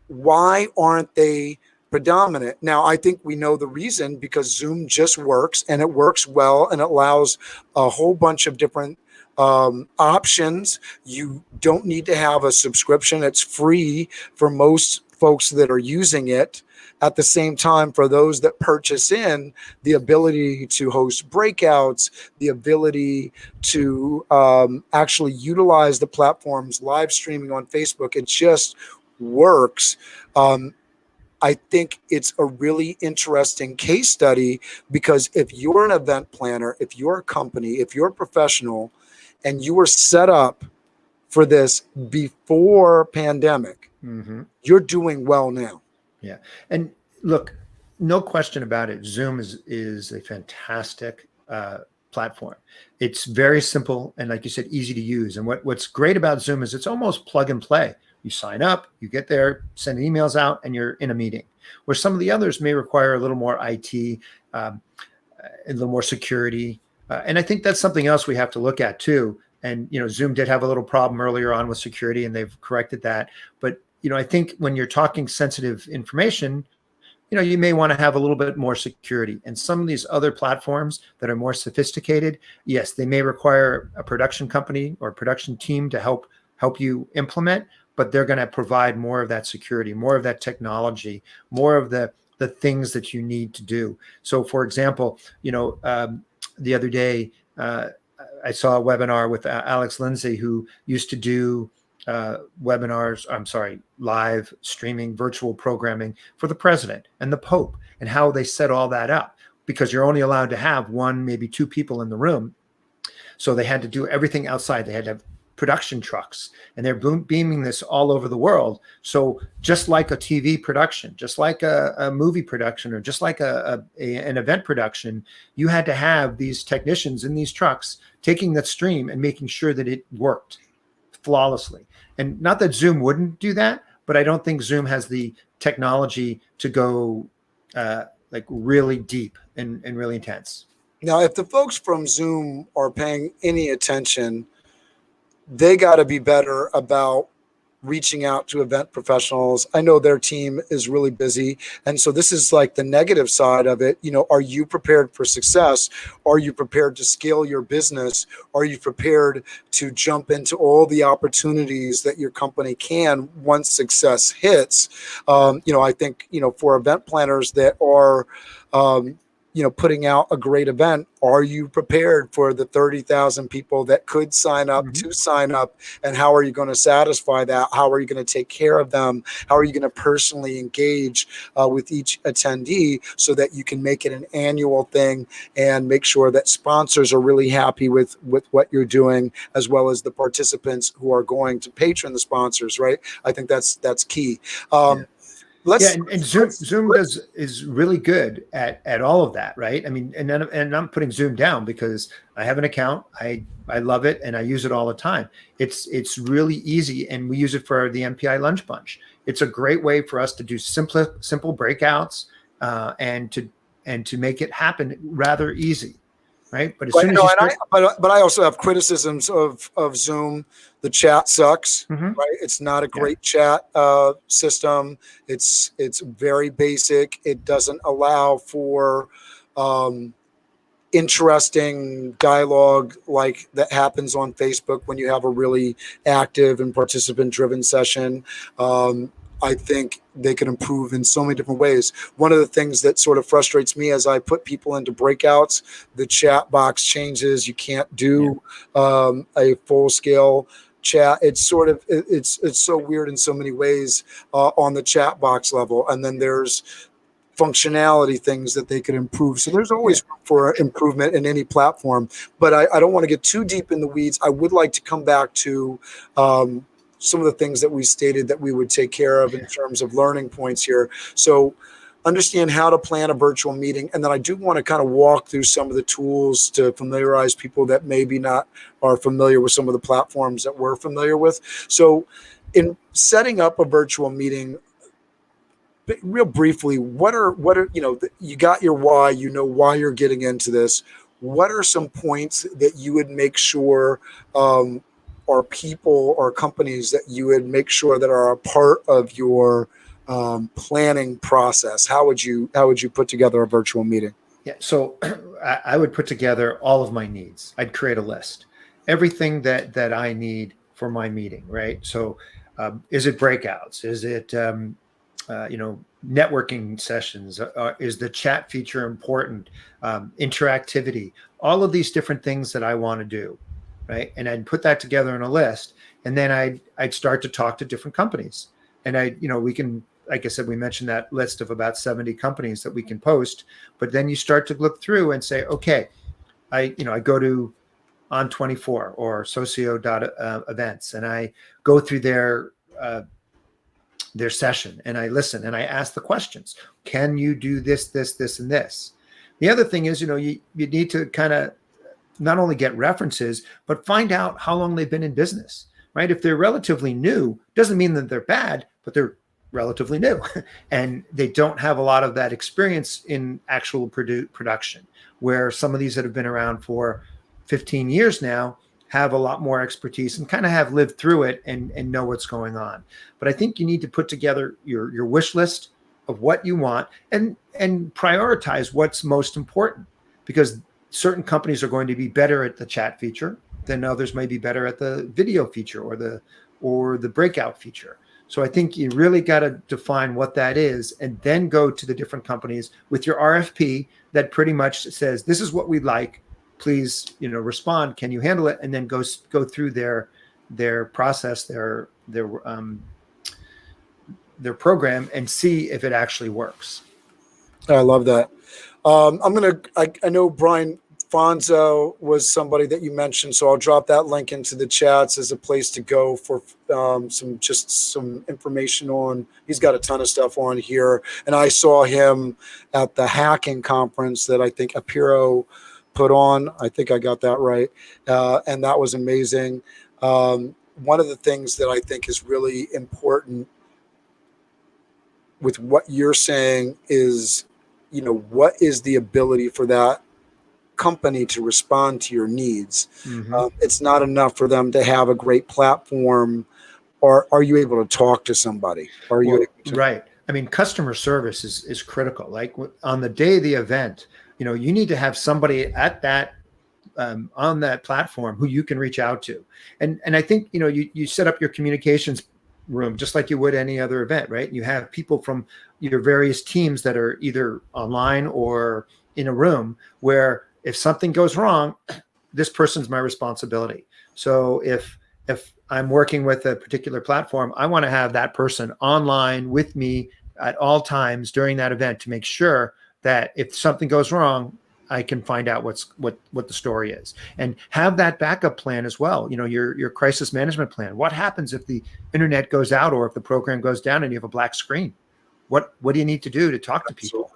why aren't they predominant? Now, I think we know the reason, because Zoom just works, and it works well, and it allows a whole bunch of different options. You don't need to have a subscription. It's free for most folks that are using it. At the same time, for those that purchase in, the ability to host breakouts, the ability to actually utilize the platform's live streaming on Facebook, it just works. I think it's a really interesting case study, because if you're an event planner, if you're a company, if you're a professional, and you were set up for this before pandemic, you're doing well now. Yeah. And look, no question about it, Zoom is a fantastic platform. It's very simple, and like you said, easy to use. And what's great about Zoom is it's almost plug and play. You sign up, you get there, send emails out, and you're in a meeting. Where some of the others may require a little more IT, a little more security. And I think that's something else we have to look at too. And, Zoom did have a little problem earlier on with security, and they've corrected that. But, I think when you're talking sensitive information, you may want to have a little bit more security. And some of these other platforms that are more sophisticated, yes, they may require a production company or production team to help you implement, but they're going to provide more of that security, more of that technology, more of the things that you need to do. So, for example, the other day, I saw a webinar with Alex Lindsay, who used to do live streaming, virtual programming for the president and the Pope, and how they set all that up, because you're only allowed to have one, maybe two people in the room. So they had to do everything outside. They had to have production trucks, and they're beaming this all over the world. So just like a TV production, just like a movie production, or just like an event production, you had to have these technicians in these trucks taking that stream and making sure that it worked flawlessly. And not that Zoom wouldn't do that, but I don't think Zoom has the technology to go like really deep and really intense. Now, if the folks from Zoom are paying any attention, they got to be better about reaching out to event professionals. I know their team is really busy. And so this is like the negative side of it. Are you prepared for success? Are you prepared to scale your business? Are you prepared to jump into all the opportunities that your company can once success hits? I think, for event planners that are, putting out a great event, are you prepared for the 30,000 people that could sign up Mm-hmm. to sign up? And how are you going to satisfy that? How are you going to take care of them? How are you going to personally engage with each attendee so that you can make it an annual thing and make sure that sponsors are really happy with what you're doing, as well as the participants who are going to patron the sponsors, right? I think that's key. And Zoom is really good at all of that, right? I mean, and I'm putting Zoom down because I have an account. I love it and I use it all the time. It's really easy, and we use it for the MPI Lunch Bunch. It's a great way for us to do simple breakouts and to make it happen rather easy, right? But as soon as you start, but I also have criticisms of Zoom. The chat sucks. mm-hmm. Right? It's not a great chat system. It's very basic. It doesn't allow for interesting dialogue like that happens on Facebook when you have a really active and participant-driven session. I think they can improve in so many different ways. One of the things that sort of frustrates me as I put people into breakouts, the chat box changes. You can't do a full-scale chat. It's sort of it's so weird in so many ways on the chat box level. And then there's functionality things that they could improve. So there's always room for improvement in any platform. But I don't want to get too deep in the weeds. I would like to come back to some of the things that we stated that we would take care of in terms of learning points here. So understand how to plan a virtual meeting. And then I do want to kind of walk through some of the tools to familiarize people that maybe not are familiar with some of the platforms that we're familiar with. So in setting up a virtual meeting, real briefly, what are you got your why, why you're getting into this. What are some points that you would make sure or people or companies that you would make sure that are a part of your planning process? How would you put together a virtual meeting? Yeah, so I would put together all of my needs. I'd create a list, everything that I need for my meeting, right? So is it breakouts? Is it networking sessions? Is the chat feature important? Interactivity? All of these different things that I want to do, right? And I'd put that together in a list, and then I'd start to talk to different companies. And we can, like I said, we mentioned that list of about 70 companies that we can post, but then you start to look through and say, okay, I go to On24 or Socio events, and I go through their session, and I listen and I ask the questions. Can you do this, this, this, and this? The other thing is, you need to kind of not only get references, but find out how long they've been in business, right? If they're relatively new, doesn't mean that they're bad, but they're relatively new and they don't have a lot of that experience in actual production, where some of these that have been around for 15 years now have a lot more expertise and kind of have lived through it and know what's going on. But I think you need to put together your wish list of what you want and prioritize what's most important, because certain companies are going to be better at the chat feature than others may be better at the video feature or the breakout feature. So I think you really got to define what that is, and then go to the different companies with your RFP that pretty much says, this is what we'd like. Please, respond. Can you handle it? And then go through their process, their program, and see if it actually works. I love that. I know Brian Fonzo was somebody that you mentioned, so I'll drop that link into the chats as a place to go for some information on. He's got a ton of stuff on here, and I saw him at the hacking conference that I think Apiro put on. I think I got that right, and that was amazing. One of the things that I think is really important with what you're saying is, what is the ability for that company to respond to your needs? Mm-hmm. It's not enough for them to have a great platform. Or are you able to talk to somebody? Right. I mean, customer service is critical. Like on the day of the event, you need to have somebody at that on that platform who you can reach out to. And I think, you set up your communications room just like you would any other event, right? You have people from your various teams that are either online or in a room where if something goes wrong, this person's my responsibility. So if I'm working with a particular platform, I want to have that person online with me at all times during that event to make sure that if something goes wrong, I can find out what the story is, and have that backup plan as well. Your crisis management plan. What happens if the internet goes out or if the program goes down and you have a black screen? What do you need to do to talk to people?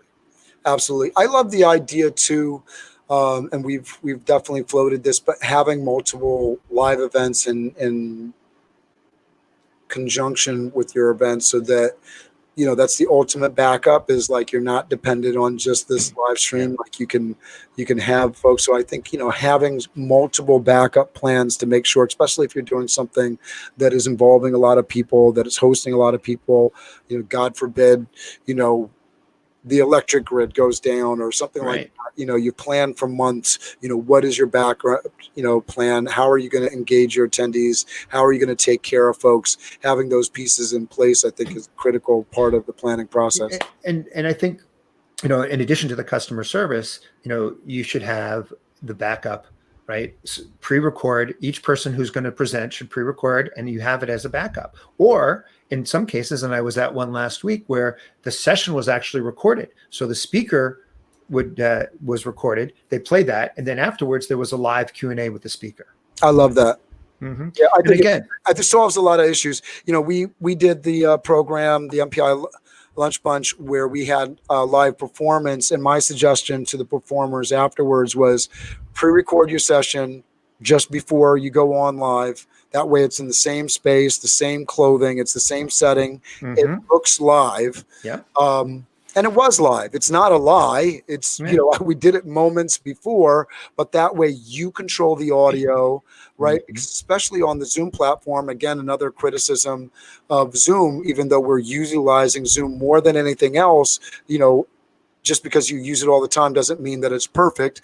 Absolutely. I love the idea too. And we've definitely floated this, but having multiple live events in conjunction with your events, so that that's the ultimate backup, is like you're not dependent on just this live stream. Like you can have folks. So I think having multiple backup plans to make sure, especially if you're doing something that is involving a lot of people, that is hosting a lot of people, God forbid, the electric grid goes down or something like that. You plan for months. What is your background plan? How are you going to engage your attendees? How are you going to take care of folks? Having those pieces in place, I think, is a critical part of the planning process. And I think in addition to the customer service, you should have the backup, right? Pre-record. Each person who's going to present should pre-record, and you have it as a backup. Or in some cases, and I was at one last week where the session was actually recorded. So the speaker was recorded. They played that, and then afterwards there was a live Q&A with the speaker. I love that. Mm-hmm. Yeah, I think it solves a lot of issues. We did the program, the MPI Lunch Bunch, where we had a live performance, and my suggestion to the performers afterwards was pre-record your session just before you go on live. That way it's in the same space, the same clothing, it's the same setting. Mm-hmm. It looks live. Yeah. And it was live. It's not a lie. It's, we did it moments before, but that way you control the audio, right? Mm-hmm. Especially on the Zoom platform. Again, another criticism of Zoom, even though we're utilizing Zoom more than anything else, just because you use it all the time doesn't mean that it's perfect.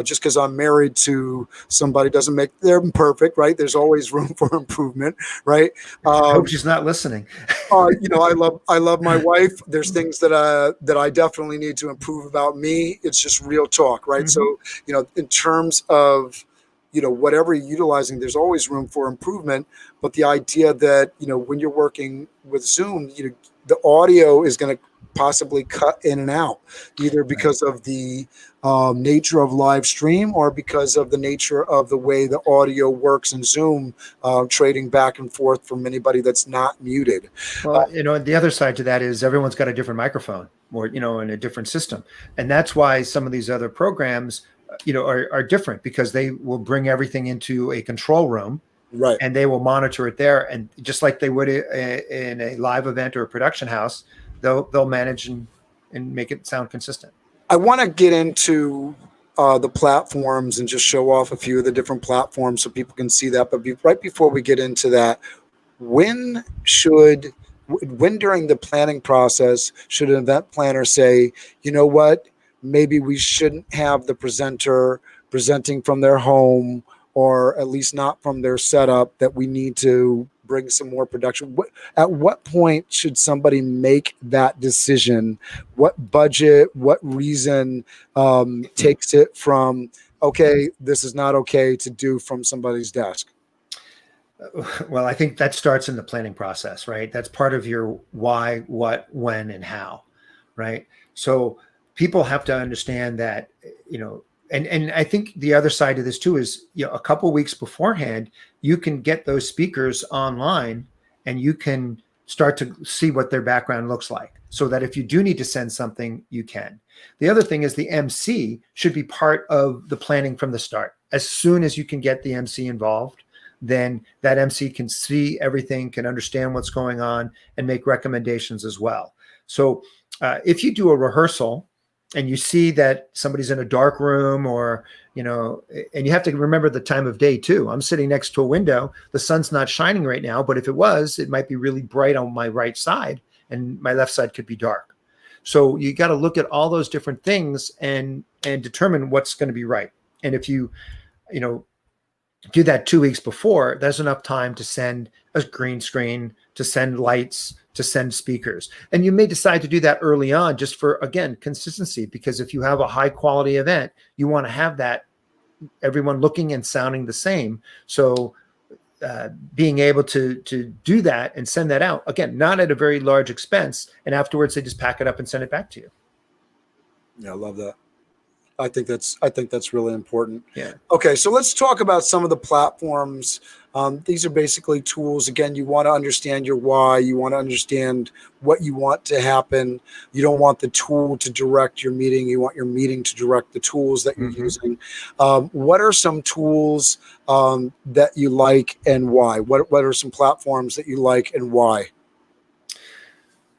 Just because I'm married to somebody doesn't make them perfect, right? There's always room for improvement, right? I hope she's not listening. I love my wife. There's things that I definitely need to improve about me. It's just real talk, right? Mm-hmm. So, in terms of whatever you're utilizing, there's always room for improvement. But the idea that when you're working with Zoom, the audio is going to possibly cut in and out, either because of the nature of live stream or because of the nature of the way the audio works in Zoom, trading back and forth from anybody that's not muted. Well, the other side to that is everyone's got a different microphone or, in a different system. And that's why some of these other programs, are different, because they will bring everything into a control room. Right. And they will monitor it there. And just like they would in a live event or a production house, they'll manage and make it sound consistent. I want to get into the platforms and just show off a few of the different platforms so people can see that. But right before we get into that, when during the planning process should an event planner say, maybe we shouldn't have the presenter presenting from their home, or at least not from their setup, that we need to bring some more production? At what point should somebody make that decision? What budget, what reason takes it from, okay, this is not okay to do from somebody's desk? Well, I think that starts in the planning process, right? That's part of your why, what, when, and how, right? So people have to understand that, and I think the other side of this too is, a couple of weeks beforehand, you can get those speakers online and you can start to see what their background looks like, so that if you do need to send something, you can. The other thing is the MC should be part of the planning from the start. As soon as you can get the MC involved, then that MC can see everything, can understand what's going on, and make recommendations as well. So if you do a rehearsal and you see that somebody's in a dark room, or, and you have to remember the time of day too. I'm sitting next to a window. The sun's not shining right now, but if it was, it might be really bright on my right side and my left side could be dark. So you got to look at all those different things and determine what's going to be right. And if you do that 2 weeks before, there's enough time to send a green screen, to send lights, to send speakers. And you may decide to do that early on just for, again, consistency, because if you have a high quality event, you want to have that everyone looking and sounding the same. So being able to do that and send that out, again, not at a very large expense, and afterwards they just pack it up and send it back to you. Yeah, I love that. I think that's really important. Yeah. Okay, so let's talk about some of the platforms. These are basically tools. Again, you want to understand your why. You want to understand what you want to happen. You don't want the tool to direct your meeting. You want your meeting to direct the tools that you're using. What are some tools that you like and why? What are some platforms that you like and why?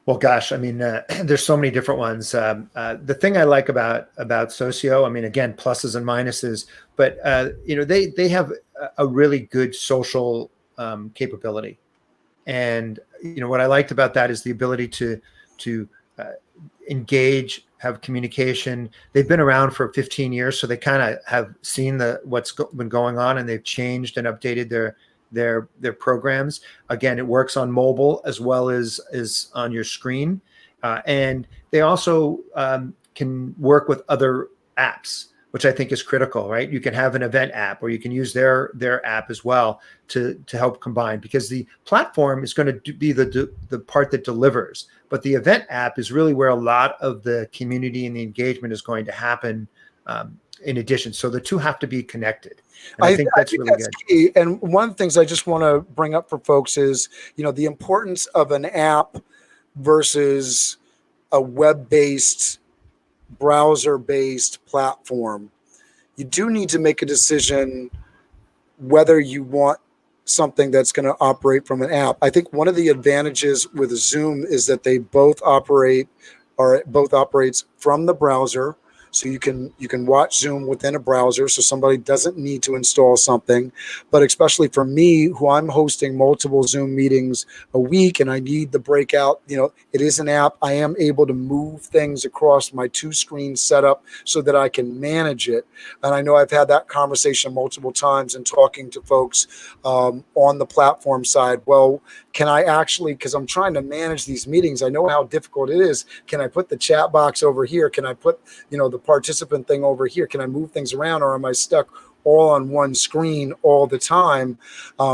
Well, gosh, I mean, there's so many different ones. The thing I like about Socio, I mean, again, pluses and minuses, but they have a really good social capability, and what I liked about that is the ability to engage, have communication. They've been around for 15 years, so they kind of have seen what's been going on, and they've changed and updated their programs. Again, it works on mobile as well as on your screen, and they also can work with other apps, which I think is critical. Right, you can have an event app, or you can use their app as well to help combine, because the platform is going to be the part that delivers, but the event app is really where a lot of the community and the engagement is going to happen. In addition, so the two have to be connected. And I think that's really good. Key. And one of the things I just want to bring up for folks is, the importance of an app versus a web-based, browser-based platform. You do need to make a decision whether you want something that's going to operate from an app. I think one of the advantages with Zoom is that they both operates from the browser. So you can watch Zoom within a browser, so somebody doesn't need to install something. But especially for me, who I'm hosting multiple Zoom meetings a week, and I need the breakout, it is an app. I am able to move things across my 2-screen setup so that I can manage it. And I know I've had that conversation multiple times in talking to folks on the platform side. Well, can I actually, because I'm trying to manage these meetings, I know how difficult it is. Can I put the chat box over here? Can I put, the participant thing over here? Can I move things around, or am I stuck all on one screen all the time?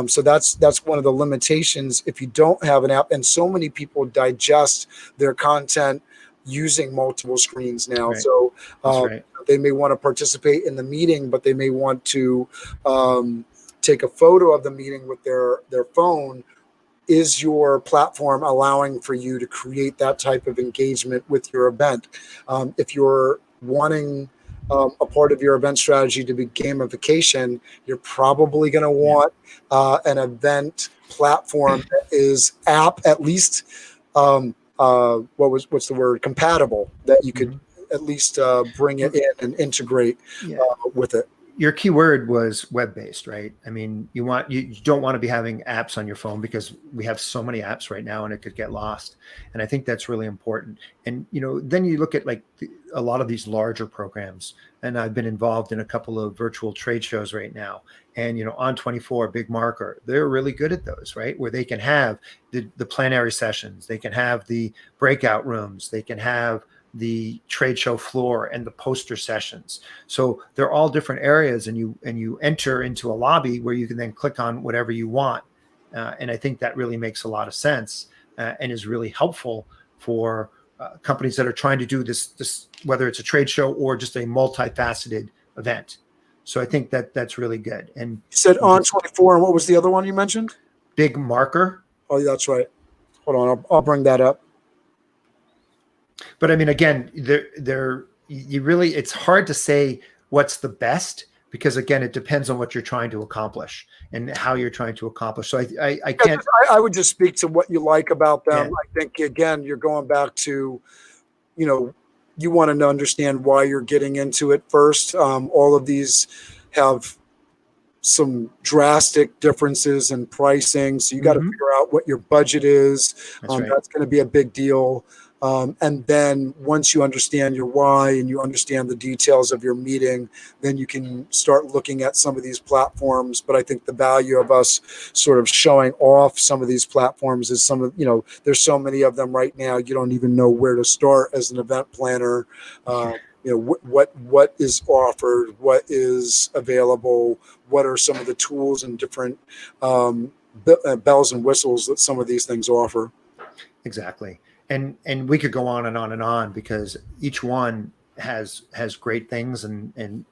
So that's one of the limitations if you don't have an app. And so many people digest their content using multiple screens now. Right. So right. They may want to participate in the meeting, but they may want to take a photo of the meeting with their phone. Is your platform allowing for you to create that type of engagement with your event? If you're wanting a part of your event strategy to be gamification, you're probably going to want an event platform that is at least what's the word, compatible, that you could at least bring it in and integrate with it. Your key word was web-based, right? I mean, you don't want to be having apps on your phone, because we have so many apps right now and it could get lost. And I think that's really important. And, then you look at a lot of these larger programs, and I've been involved in a couple of virtual trade shows right now. And, On24, Big Marker, they're really good at those, right? Where they can have the plenary sessions, they can have the breakout rooms, they can have the trade show floor and the poster sessions. So they're all different areas, and you enter into a lobby where you can then click on whatever you want. And I think that really makes a lot of sense and is really helpful for companies that are trying to do this, whether it's a trade show or just a multifaceted event. So I think that's really good. And you said On24, and what was the other one you mentioned? Big Marker. Oh, that's right. Hold on, I'll bring that up. But I mean, again, it's hard to say what's the best, because again, it depends on what you're trying to accomplish and how you're trying to accomplish. So I can't. I would just speak to what you like about them. Yeah. I think, again, you're going back to, you want to understand why you're getting into it first. All of these have some drastic differences in pricing, so you got to figure out what your budget is. That's going to be a big deal. And then once you understand your why and you understand the details of your meeting, then you can start looking at some of these platforms. But I think the value of us sort of showing off some of these platforms is some of, there's so many of them right now, you don't even know where to start as an event planner. What is offered, what is available, what are some of the tools and different bells and whistles that some of these things offer. Exactly. And we could go on and on and on, because each one has great things, and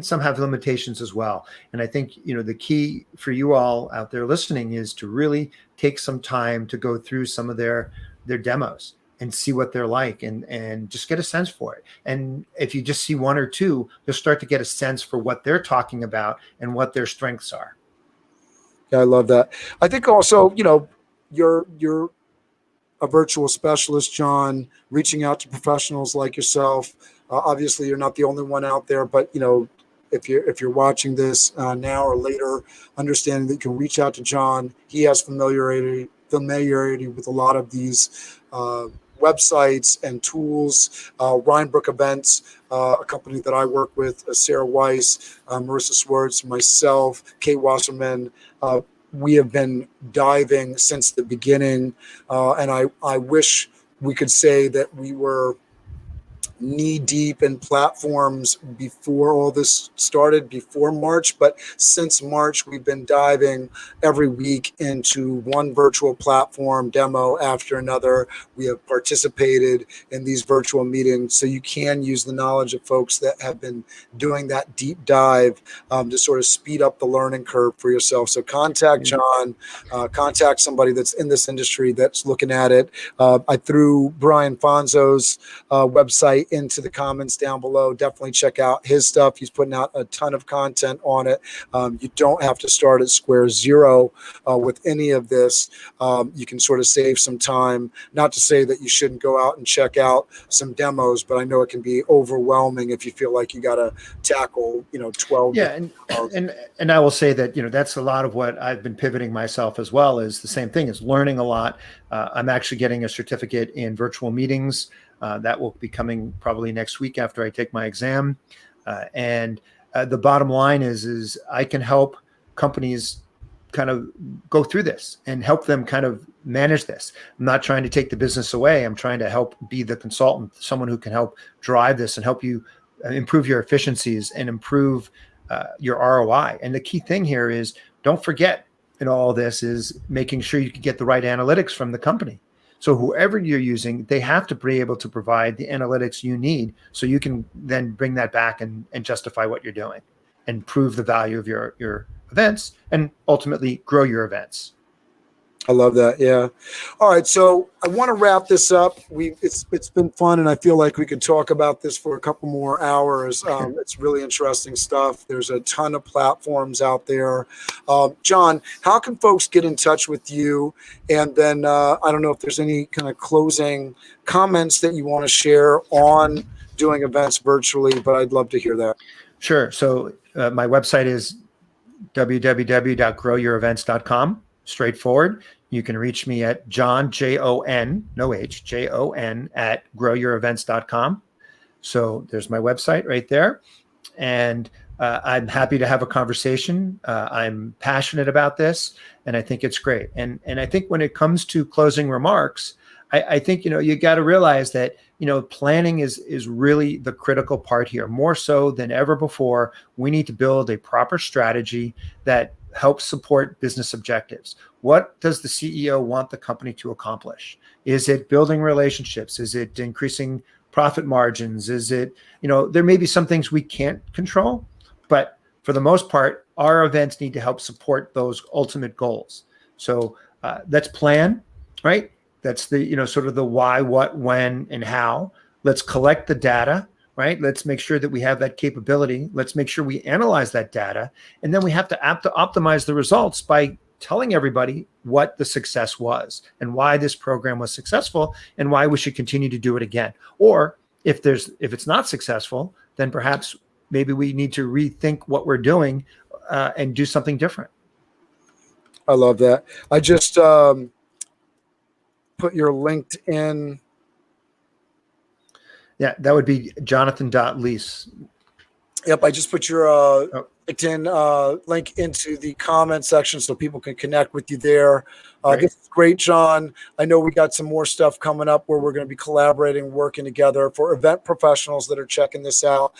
some have limitations as well. And I think, the key for you all out there listening is to really take some time to go through some of their demos and see what they're like, and just get a sense for it. And if you just see one or two, you'll start to get a sense for what they're talking about and what their strengths are. Yeah, I love that. I think also, you're a virtual specialist, John, reaching out to professionals like yourself. Obviously, you're not the only one out there, but if you're watching this now or later, understanding that you can reach out to John. He has familiarity with a lot of these websites and tools. Rhinebrook Events, a company that I work with, Sarah Weiss, Marissa Swartz, myself, Kate Wasserman. We have been diving since the beginning, and I wish we could say that we were knee deep in platforms before all this started, before March. But since March, we've been diving every week into one virtual platform demo after another. We have participated in these virtual meetings. So you can use the knowledge of folks that have been doing that deep dive to sort of speed up the learning curve for yourself. So contact John, contact somebody that's in this industry that's looking at it. I threw Brian Fonzo's website into the comments down below. Definitely check out his stuff. He's putting out a ton of content on it. You don't have to start at square zero with any of this. You can sort of save some time. Not to say that you shouldn't go out and check out some demos, but I know it can be overwhelming if you feel like you got to tackle 12. Yeah, and I will say that that's a lot of what I've been pivoting myself as well, is the same thing, is learning a lot. I'm actually getting a certificate in virtual meetings. That will be coming probably next week after I take my exam. And the bottom line is I can help companies kind of go through this and help them kind of manage this. I'm not trying to take the business away. I'm trying to help be the consultant, someone who can help drive this and help you improve your efficiencies and improve your ROI. And the key thing here is, don't forget in all this is making sure you can get the right analytics from the company. So whoever you're using, they have to be able to provide the analytics you need, so you can then bring that back and justify what you're doing and prove the value of your events and ultimately grow your events. I love that. Yeah. All right. So I want to wrap this up. It's been fun, and I feel like we could talk about this for a couple more hours. It's really interesting stuff. There's a ton of platforms out there. John, how can folks get in touch with you? And then I don't know if there's any kind of closing comments that you want to share on doing events virtually, but I'd love to hear that. Sure. So my website is www.growyourevents.com. Straightforward. You can reach me at John, Jon, no H, Jon at growyourevents.com. So there's my website right there. And I'm happy to have a conversation. I'm passionate about this, and I think it's great. And I think when it comes to closing remarks, I think, you got to realize that, planning is really the critical part here. More so than ever before, we need to build a proper strategy that helps support business objectives. What does the CEO want the company to accomplish? Is it building relationships? Is it increasing profit margins? Is it, there may be some things we can't control, but for the most part, our events need to help support those ultimate goals. So let's plan, right? That's the, sort of the why, what, when, and how. Let's collect the data, right? Let's make sure that we have that capability. Let's make sure we analyze that data. And then we have to optimize the results by telling everybody what the success was and why this program was successful and why we should continue to do it again. Or if it's not successful, then perhaps maybe we need to rethink what we're doing and do something different. I love that. I just put your LinkedIn Yeah, that would be Jonathan.Lese. Yep, I just put your Oh, LinkedIn link into the comment section so people can connect with you there. great. This is great, John. I know we got some more stuff coming up where we're going to be collaborating, working together. For event professionals that are checking this out,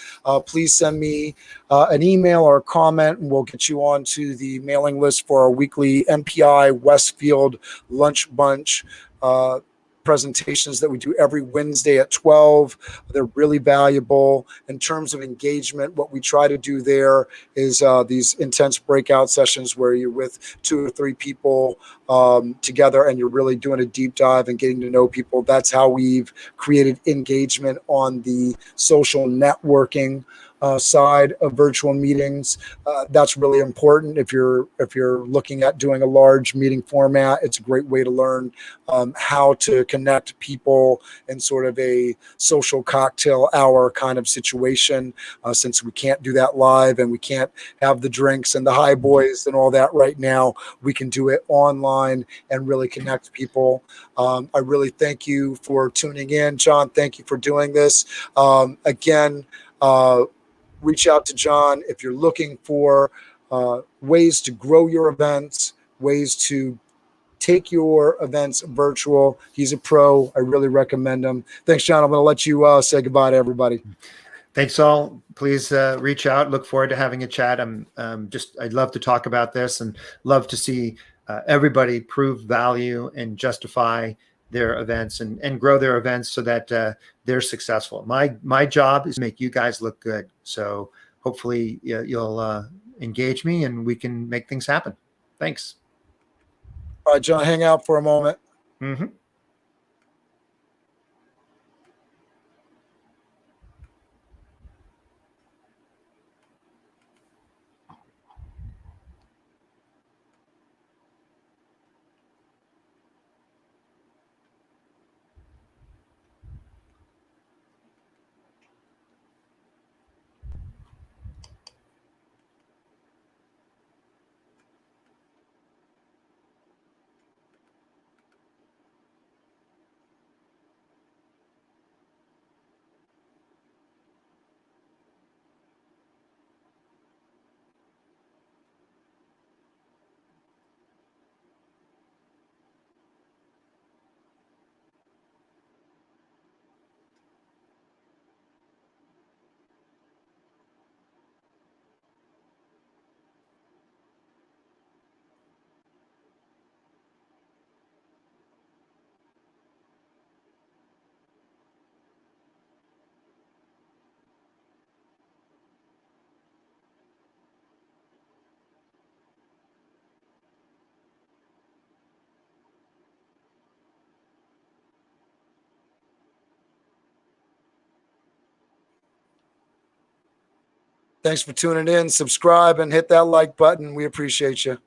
please send me an email or a comment, and we'll get you onto the mailing list for our weekly MPI Westfield Lunch Bunch presentations that we do every Wednesday at 12. They're really valuable in terms of engagement. What we try to do there is these intense breakout sessions where you're with 2 or 3 people together and you're really doing a deep dive and getting to know people. That's how we've created engagement on the social networking side of virtual meetings. That's really important. If you're looking at doing a large meeting format, it's a great way to learn how to connect people in sort of a social cocktail hour kind of situation. Since we can't do that live and we can't have the drinks and the high boys and all that right now, we can do it online and really connect people. I really thank you for tuning in, John. Thank you for doing this. Again, reach out to John if you're looking for ways to grow your events, ways to take your events virtual. He's a pro. I really recommend him. Thanks, John. I'm going to let you say goodbye to everybody. Thanks all. Please reach out. Look forward to having a chat. I'd love to talk about this and love to see everybody prove value and justify their events and grow their events so that they're successful. My job is to make you guys look good. So hopefully you'll engage me and we can make things happen. Thanks. All right, John, hang out for a moment. Mm-hmm. Thanks for tuning in. Subscribe and hit that like button. We appreciate you.